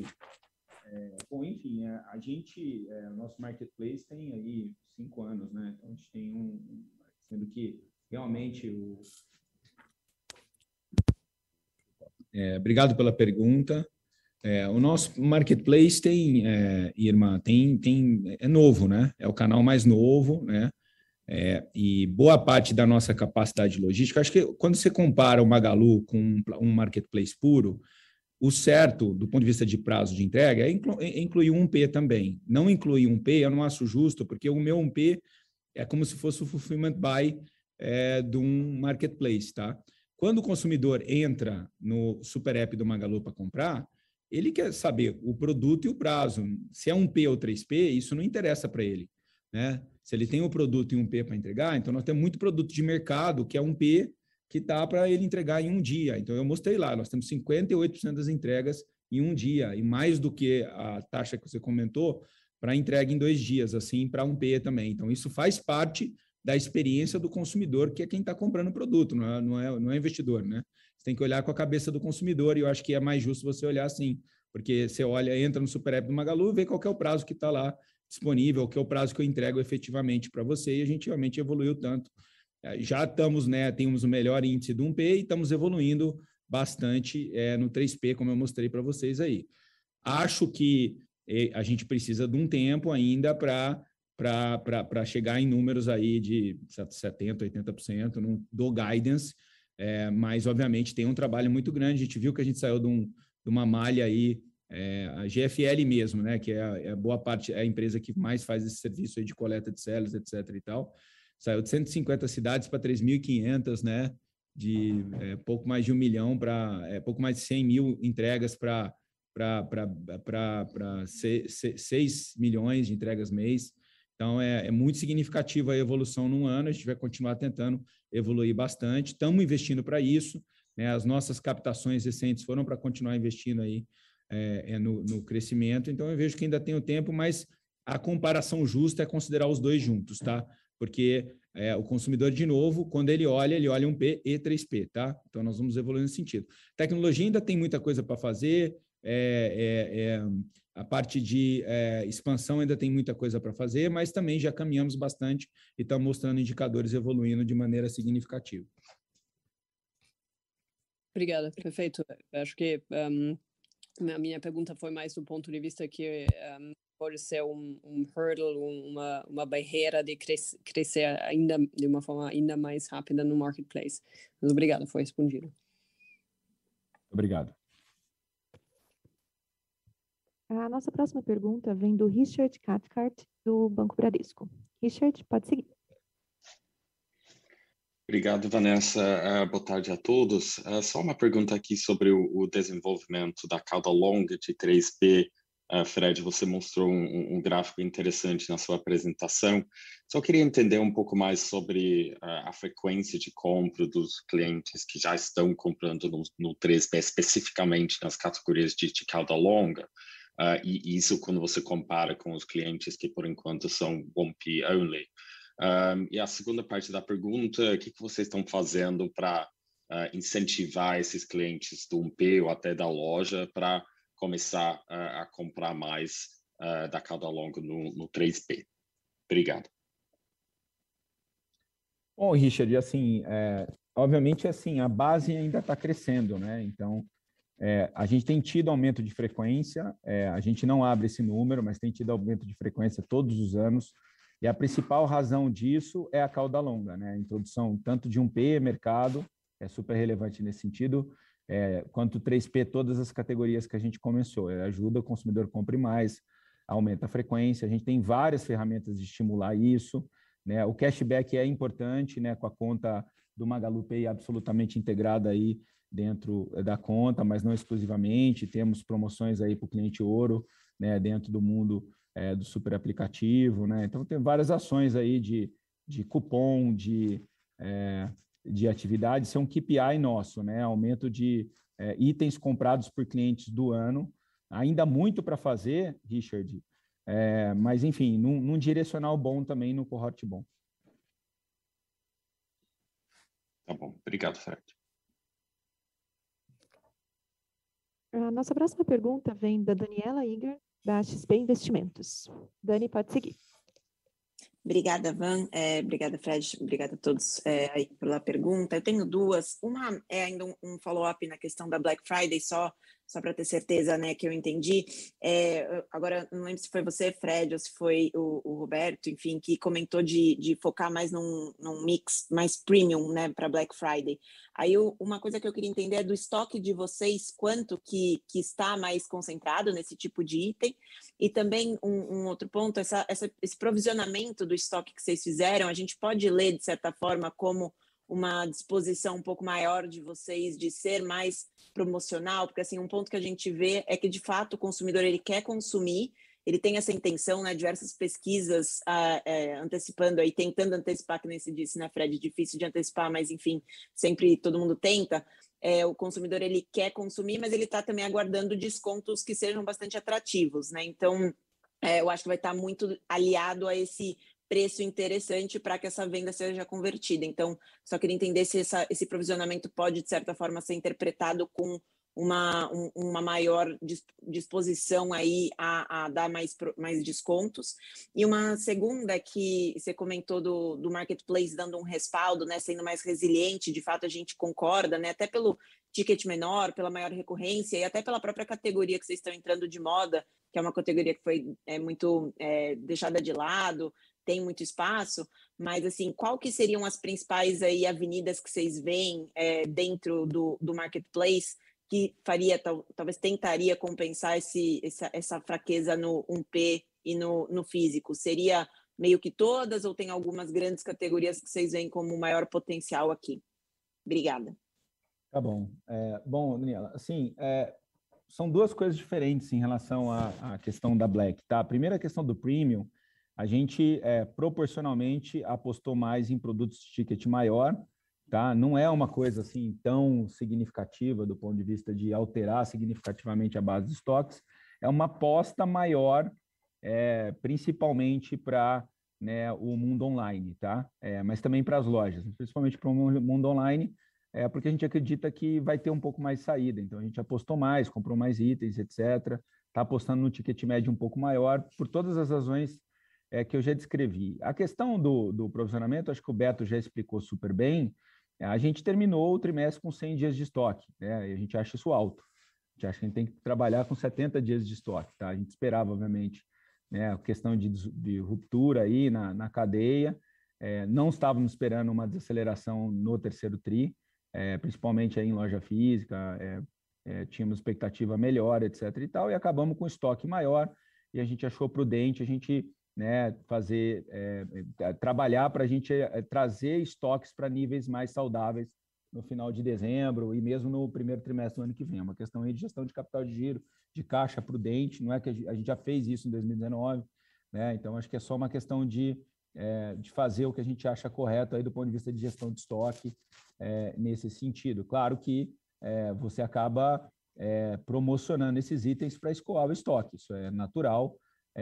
bom, enfim, o nosso marketplace tem aí 5 anos, né? Então a gente tem sendo que realmente obrigado pela pergunta. O nosso marketplace tem, Irma, é novo, né? É o canal mais novo, né? E boa parte da nossa capacidade logística, acho que quando você compara o Magalu com um marketplace puro, o certo, do ponto de vista de prazo de entrega, é incluir um 1P também. Não incluir um 1P, eu não acho justo, porque o meu 1P é como se fosse o fulfillment buy de um marketplace, tá? Quando o consumidor entra no super app do Magalu para comprar, ele quer saber o produto e o prazo. Se é 1P ou 3P, isso não interessa para ele, né? Se ele tem o produto e 1P para entregar, então nós temos muito produto de mercado que é 1P, que está para ele entregar em um dia. Então eu mostrei lá, nós temos 58% das entregas em um dia, e mais do que a taxa que você comentou, para entrega em 2 dias, assim, para 1P também. Então isso faz parte da experiência do consumidor, que é quem está comprando o produto, não é investidor, né? Você tem que olhar com a cabeça do consumidor, e eu acho que é mais justo você olhar assim, porque você entra no super app do Magalu e vê qual que é o prazo que está lá disponível, que é o prazo que eu entrego efetivamente para você, e a gente realmente evoluiu tanto. Já estamos, né, temos o melhor índice do 1P e estamos evoluindo bastante no 3P, como eu mostrei para vocês aí. Acho que a gente precisa de um tempo ainda para chegar em números aí de 70%, 80% do guidance, mas obviamente tem um trabalho muito grande. A gente viu que a gente saiu de uma malha aí a GFL mesmo, né, que é boa parte, é a empresa que mais faz esse serviço aí de coleta de células, etc. e tal, saiu de 150 cidades para 3.500, né, de pouco mais de 1 milhão para pouco mais de 100 mil entregas para 6 milhões de entregas mês. Então, é muito significativa a evolução num ano, a gente vai continuar tentando evoluir bastante, estamos investindo para isso, né, as nossas captações recentes foram para continuar investindo aí no crescimento, então eu vejo que ainda tem o tempo, mas a comparação justa é considerar os dois juntos, tá? Porque o consumidor, de novo, quando ele olha 1P e 3P, tá? Então, nós vamos evoluir nesse sentido. Tecnologia ainda tem muita coisa para fazer, a parte de expansão ainda tem muita coisa para fazer, mas também já caminhamos bastante e estamos mostrando indicadores evoluindo de maneira significativa. Obrigada, perfeito. Acho que a minha pergunta foi mais do ponto de vista que pode ser um hurdle, uma barreira de crescer ainda de uma forma ainda mais rápida no marketplace. Mas obrigado, foi respondido. Obrigado. A nossa próxima pergunta vem do Richard Cathcart, do Banco Bradesco. Richard, pode seguir. Obrigado, Vanessa. Boa tarde a todos. Só uma pergunta aqui sobre o desenvolvimento da cauda longa de 3P. Fred, você mostrou um gráfico interessante na sua apresentação. Só queria entender um pouco mais sobre a frequência de compra dos clientes que já estão comprando no 3P, especificamente nas categorias de cauda longa. E isso quando você compara com os clientes que, por enquanto, são 1P only. E a segunda parte da pergunta, o que vocês estão fazendo para incentivar esses clientes do 1P ou até da loja para começar a comprar mais da cauda longa no 3P? Obrigado. Bom, Richard, assim, obviamente, assim, a base ainda está crescendo, né? Então, a gente tem tido aumento de frequência, a gente não abre esse número, mas tem tido aumento de frequência todos os anos, e a principal razão disso é a cauda longa, né? A introdução tanto de 1P, mercado, é super relevante nesse sentido, quanto 3P, todas as categorias que a gente começou. Ajuda o consumidor a comprar mais, aumenta a frequência, a gente tem várias ferramentas de estimular isso, né? O cashback é importante, né? Com a conta do Magalu Pay absolutamente integrada aí dentro da conta, mas não exclusivamente. Temos promoções aí para o cliente ouro, né? Dentro do mundo do super aplicativo, né? Então, tem várias ações aí de cupom, de atividade, isso é um KPI nosso, né? Aumento de itens comprados por clientes do ano, ainda muito para fazer, Richard, mas, enfim, num direcional bom também, no cohort bom. Tá bom, obrigado, Fred. A nossa próxima pergunta vem da Daniela Iger, da XP Investimentos. Dani, pode seguir. Obrigada, Van. Obrigada, Fred. Obrigada a todos aí pela pergunta. Eu tenho duas. Uma é ainda um follow-up na questão da Black Friday, só para ter certeza, né, que eu entendi. Agora, não lembro se foi você, Fred, ou se foi o Roberto, enfim, que comentou de focar mais num mix mais premium, né, para Black Friday. Aí, uma coisa que eu queria entender é do estoque de vocês, quanto que está mais concentrado nesse tipo de item. E também um outro ponto, esse provisionamento do estoque que vocês fizeram, a gente pode ler, de certa forma, como uma disposição um pouco maior de vocês de ser mais promocional, porque assim, um ponto que a gente vê é que, de fato, o consumidor ele quer consumir, ele tem essa intenção, né, diversas pesquisas antecipando aí, tentando antecipar, que nem se disse, né, Fred, difícil de antecipar, mas enfim, sempre todo mundo tenta, o consumidor ele quer consumir, mas ele está também aguardando descontos que sejam bastante atrativos, né, então eu acho que vai estar muito aliado a esse preço interessante para que essa venda seja convertida. Então, só queria entender se esse provisionamento pode, de certa forma, ser interpretado com uma maior disposição aí a dar mais descontos. E uma segunda que você comentou do marketplace dando um respaldo, né, sendo mais resiliente, de fato a gente concorda, né, até pelo ticket menor, pela maior recorrência e até pela própria categoria que vocês estão entrando de moda, que é uma categoria que foi muito deixada de lado, tem muito espaço, mas assim, qual que seriam as principais aí avenidas que vocês veem dentro do marketplace que faria, talvez tentaria compensar essa fraqueza no 1P e no físico? Seria meio que todas ou tem algumas grandes categorias que vocês veem como maior potencial aqui? Obrigada. Tá bom. Bom, Daniela, assim, são duas coisas diferentes em relação à questão da Black, tá? A primeira questão do Premium, a gente proporcionalmente apostou mais em produtos de ticket maior, tá? Não é uma coisa assim tão significativa do ponto de vista de alterar significativamente a base de estoques, é uma aposta maior, principalmente para, né, o mundo online, tá? Mas também para as lojas, principalmente para o mundo online, porque a gente acredita que vai ter um pouco mais de saída, então a gente apostou mais, comprou mais itens, etc. Está apostando no ticket médio um pouco maior, por todas as razões que eu já descrevi. A questão do provisionamento, acho que o Beto já explicou super bem. A gente terminou o trimestre com 100 dias de estoque, né? E a gente acha isso alto. A gente acha que a gente tem que trabalhar com 70 dias de estoque, tá? A gente esperava, obviamente, né, a questão de ruptura aí na cadeia. Não estávamos esperando uma desaceleração no terceiro tri, principalmente aí em loja física, tínhamos expectativa melhor, etc. e tal, e acabamos com estoque maior, e a gente achou prudente a gente, né, trabalhar para a gente trazer estoques para níveis mais saudáveis no final de dezembro e mesmo no primeiro trimestre do ano que vem. É uma questão aí de gestão de capital de giro, de caixa prudente, não é que a gente já fez isso em 2019, né? Então acho que é só uma questão de fazer o que a gente acha correto aí do ponto de vista de gestão de estoque nesse sentido. Claro que você acaba promocionando esses itens para escoar o estoque, isso é natural,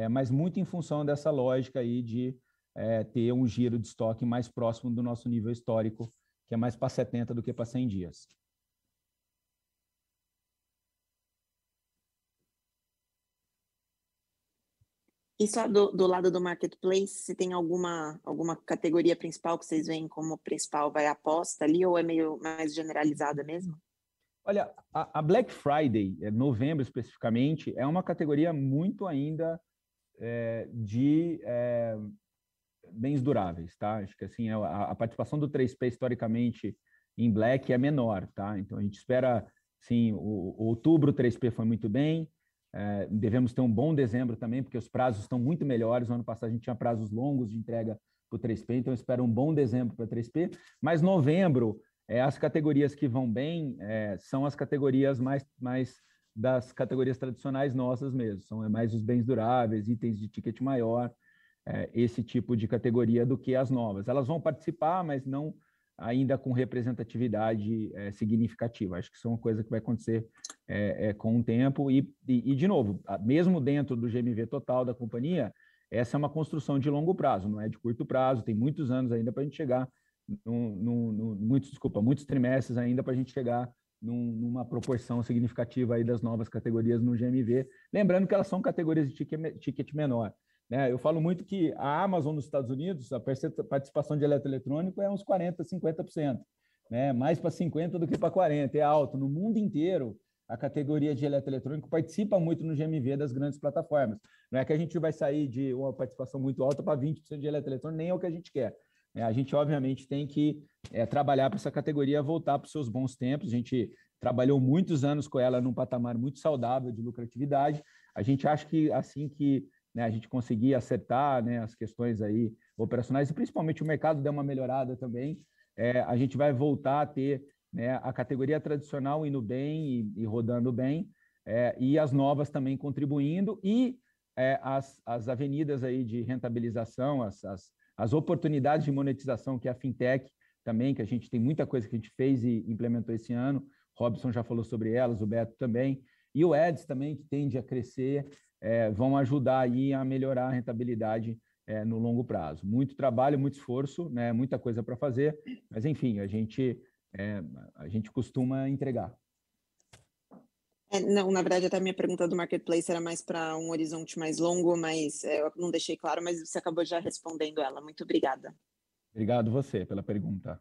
mas muito em função dessa lógica aí de ter um giro de estoque mais próximo do nosso nível histórico, que é mais para 70 do que para 100 dias. E só do lado do marketplace, se tem alguma categoria principal que vocês veem como principal vai aposta ali, ou é meio mais generalizada mesmo? Olha, a Black Friday, novembro especificamente, é uma categoria muito ainda de bens duráveis, tá? Acho que assim, a participação do 3P historicamente em Black é menor, tá? Então a gente espera, sim, o outubro 3P foi muito bem, devemos ter um bom dezembro também, porque os prazos estão muito melhores. No ano passado a gente tinha prazos longos de entrega para o 3P, então eu espero um bom dezembro para 3P, mas novembro, as categorias que vão bem são as categorias mais das categorias tradicionais nossas mesmo, são mais os bens duráveis, itens de ticket maior, esse tipo de categoria do que as novas. Elas vão participar, mas não ainda com representatividade significativa. Acho que isso é uma coisa que vai acontecer com o tempo. E, de novo, mesmo dentro do GMV total da companhia, essa é uma construção de longo prazo, não é de curto prazo, tem muitos anos ainda para a gente chegar, muitos trimestres ainda para a gente chegar numa proporção significativa aí das novas categorias no GMV. Lembrando que elas são categorias de ticket menor. Eu falo muito que a Amazon nos Estados Unidos, a participação de eletroeletrônico é uns 40%, 50%, né? Mais para 50% do que para 40%, é alto. No mundo inteiro, a categoria de eletroeletrônico participa muito no GMV das grandes plataformas. Não é que a gente vai sair de uma participação muito alta para 20% de eletroeletrônico, nem é o que a gente quer. A gente, obviamente, tem que trabalhar para essa categoria voltar para os seus bons tempos. A gente trabalhou muitos anos com ela num patamar muito saudável de lucratividade. A gente acha que assim que a gente conseguir acertar, né, as questões aí operacionais, e principalmente o mercado der uma melhorada também, a gente vai voltar a ter, né, a categoria tradicional indo bem e rodando bem, e as novas também contribuindo, e as avenidas aí de rentabilização, as oportunidades de monetização, que é a fintech também, que a gente tem muita coisa que a gente fez e implementou esse ano. Robson já falou sobre elas, o Beto também, e o Ads também, que tende a crescer, vão ajudar aí a melhorar a rentabilidade no longo prazo. Muito trabalho, muito esforço, né? Muita coisa para fazer, mas enfim, a gente costuma entregar. Não, na verdade, até a minha pergunta do Marketplace era mais para um horizonte mais longo, mas eu não deixei claro, mas você acabou já respondendo ela. Muito obrigada. Obrigado você pela pergunta.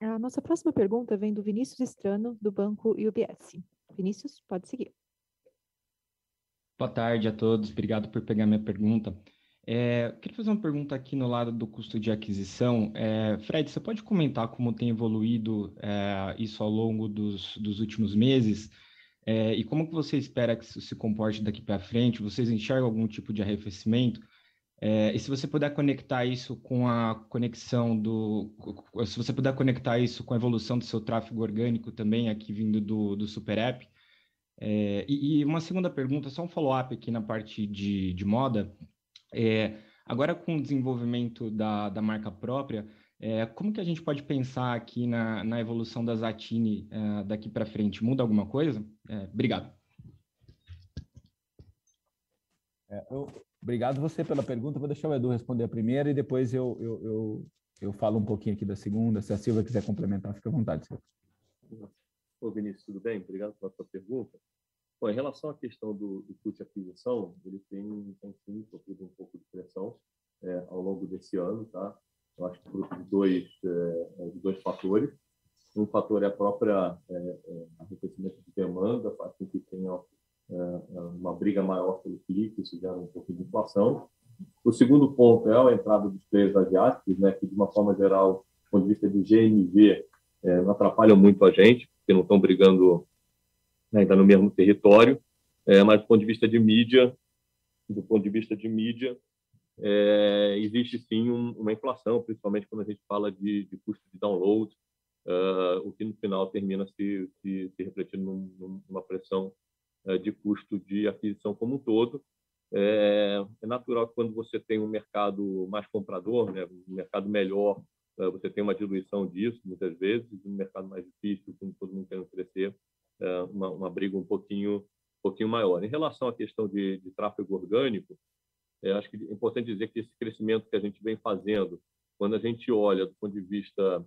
A nossa próxima pergunta vem do Vinícius Strano, do Banco UBS. Vinícius, pode seguir. Boa tarde a todos, obrigado por pegar minha pergunta. Queria fazer uma pergunta aqui no lado do custo de aquisição. Fred, você pode comentar como tem evoluído isso ao longo dos últimos meses? E como que você espera que isso se comporte daqui para frente? Vocês enxergam algum tipo de arrefecimento? E se você puder conectar isso com a conexão se você puder conectar isso com a evolução do seu tráfego orgânico também aqui vindo do Super App. E uma segunda pergunta, só um follow-up aqui na parte de moda. Agora com o desenvolvimento da marca própria, como que a gente pode pensar aqui na evolução da Zattini daqui para frente? Muda alguma coisa? Obrigado. Obrigado você pela pergunta. Vou deixar o Edu responder a primeira e depois eu falo um pouquinho aqui da segunda. Se a Silvia quiser complementar, fica à vontade, Silvia. Ô, Vinícius, tudo bem? Obrigado pela sua pergunta. Bom, em relação à questão do custo de aquisição, ele tem sim sofrido um pouco de pressão ao longo desse ano, tá? Eu acho que fruto de dois fatores. Um fator é a própria arrefecimento de demanda, faz com que tenha uma briga maior pelo clique, isso gera um pouco de inflação. O segundo ponto é a entrada dos players asiáticos, né, que de uma forma geral, do ponto de vista de GMV, não atrapalham muito a gente, porque não estão brigando ainda no mesmo território, mas do ponto de vista de mídia, existe sim uma inflação, principalmente quando a gente fala de custo de download, o que no final termina se refletindo numa pressão de custo de aquisição como um todo. É natural que quando você tem um mercado mais comprador, né, um mercado melhor, você tem uma diluição disso, muitas vezes, um mercado mais difícil, com todo mundo querendo crescer, uma briga um pouquinho maior. Em relação à questão de tráfego orgânico, acho que é importante dizer que esse crescimento que a gente vem fazendo, quando a gente olha do ponto de vista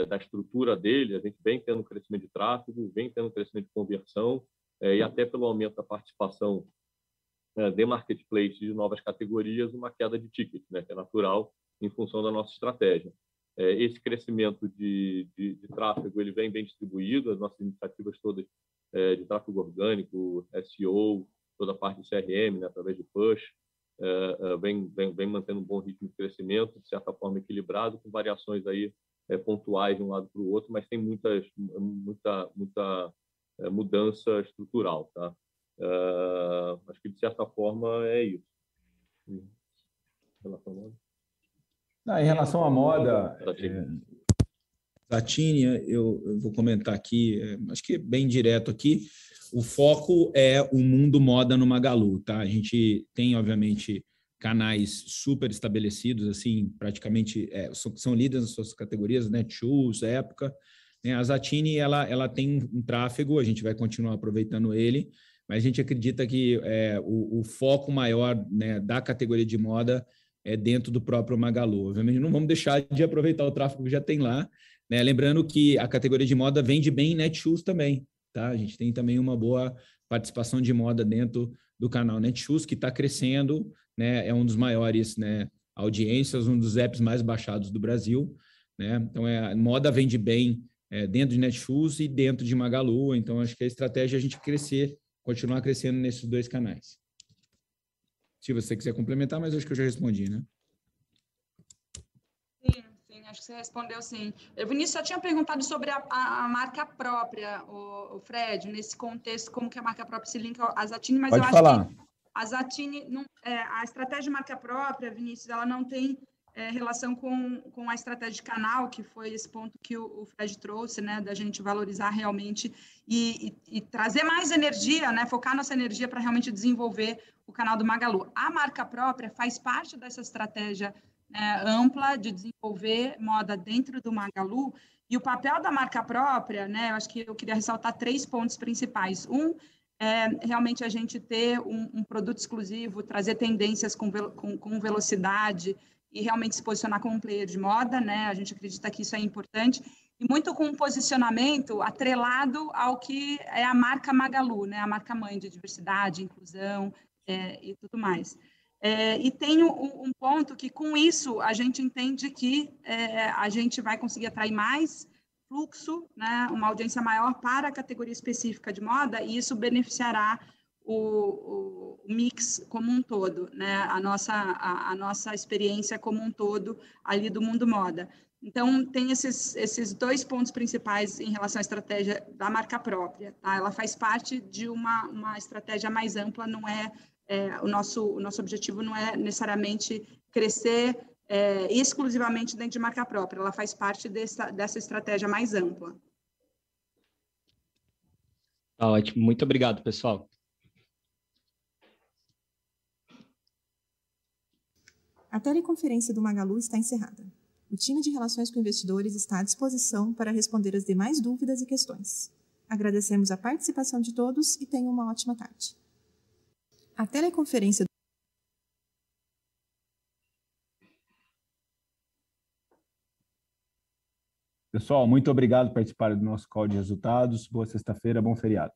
da estrutura dele, a gente vem tendo crescimento de tráfego, vem tendo crescimento de conversão, e até pelo aumento da participação de marketplace de novas categorias, uma queda de ticket, né, que é natural em função da nossa estratégia. Esse crescimento de tráfego ele vem bem distribuído, as nossas iniciativas todas de tráfego orgânico, SEO, toda a parte de CRM, né, através de push, vem mantendo um bom ritmo de crescimento, de certa forma equilibrado, com variações aí pontuais de um lado para o outro, mas tem muita mudança estrutural, tá? Acho que de certa forma é isso. Em relação à moda, Zattini, eu vou comentar aqui, acho que bem direto aqui, o foco é o mundo moda no Magalu, tá? A gente tem, obviamente, canais super estabelecidos, assim, praticamente são líderes nas suas categorias, Netshoes, Época. A Zattini, ela tem um tráfego, a gente vai continuar aproveitando ele, mas a gente acredita que o foco maior, né, da categoria de moda é dentro do próprio Magalu. Obviamente, não vamos deixar de aproveitar o tráfego que já tem lá, né? Lembrando que a categoria de moda vende bem em Netshoes também, tá? A gente tem também uma boa participação de moda dentro do canal Netshoes, que está crescendo, né? É um dos maiores, né, audiências, um dos apps mais baixados do Brasil, né? Então, a moda vende bem dentro de Netshoes e dentro de Magalu. Então, acho que a estratégia é a gente continuar crescendo nesses dois canais. Se você quiser complementar, mas acho que eu já respondi, né? Sim, acho que você respondeu sim. Eu, Vinícius, só tinha perguntado sobre a marca própria, o Fred, nesse contexto, como que a marca própria se linka à Zattini, mas Pode falar. Acho que a Zattini, a estratégia de marca própria, Vinícius, ela não tem relação com a estratégia de canal, que foi esse ponto que o Fred trouxe, né, da gente valorizar realmente e trazer mais energia, né, focar nossa energia para realmente desenvolver o canal do Magalu. A marca própria faz parte dessa estratégia ampla de desenvolver moda dentro do Magalu, e o papel da marca própria, né, eu acho que eu queria ressaltar 3 pontos principais. Realmente a gente ter um produto exclusivo, trazer tendências com velocidade, e realmente se posicionar como um player de moda, né? A gente acredita que isso é importante, e muito com um posicionamento atrelado ao que é a marca Magalu, né? A marca mãe de diversidade, inclusão e tudo mais. E tem um ponto que, com isso, a gente entende que a gente vai conseguir atrair mais fluxo, né? Uma audiência maior para a categoria específica de moda, e isso beneficiará o mix como um todo, né? A nossa experiência como um todo ali do mundo moda. Então, tem esses dois pontos principais em relação à estratégia da marca própria. Tá? Ela faz parte de uma estratégia mais ampla, não é, o nosso objetivo não é necessariamente crescer exclusivamente dentro de marca própria, ela faz parte dessa estratégia mais ampla. Tá ótimo, muito obrigado, pessoal. A teleconferência do Magalu está encerrada. O time de relações com investidores está à disposição para responder as demais dúvidas e questões. Agradecemos a participação de todos e tenham uma ótima tarde. A teleconferência Pessoal, muito obrigado por participar do nosso call de resultados. Boa sexta-feira, bom feriado.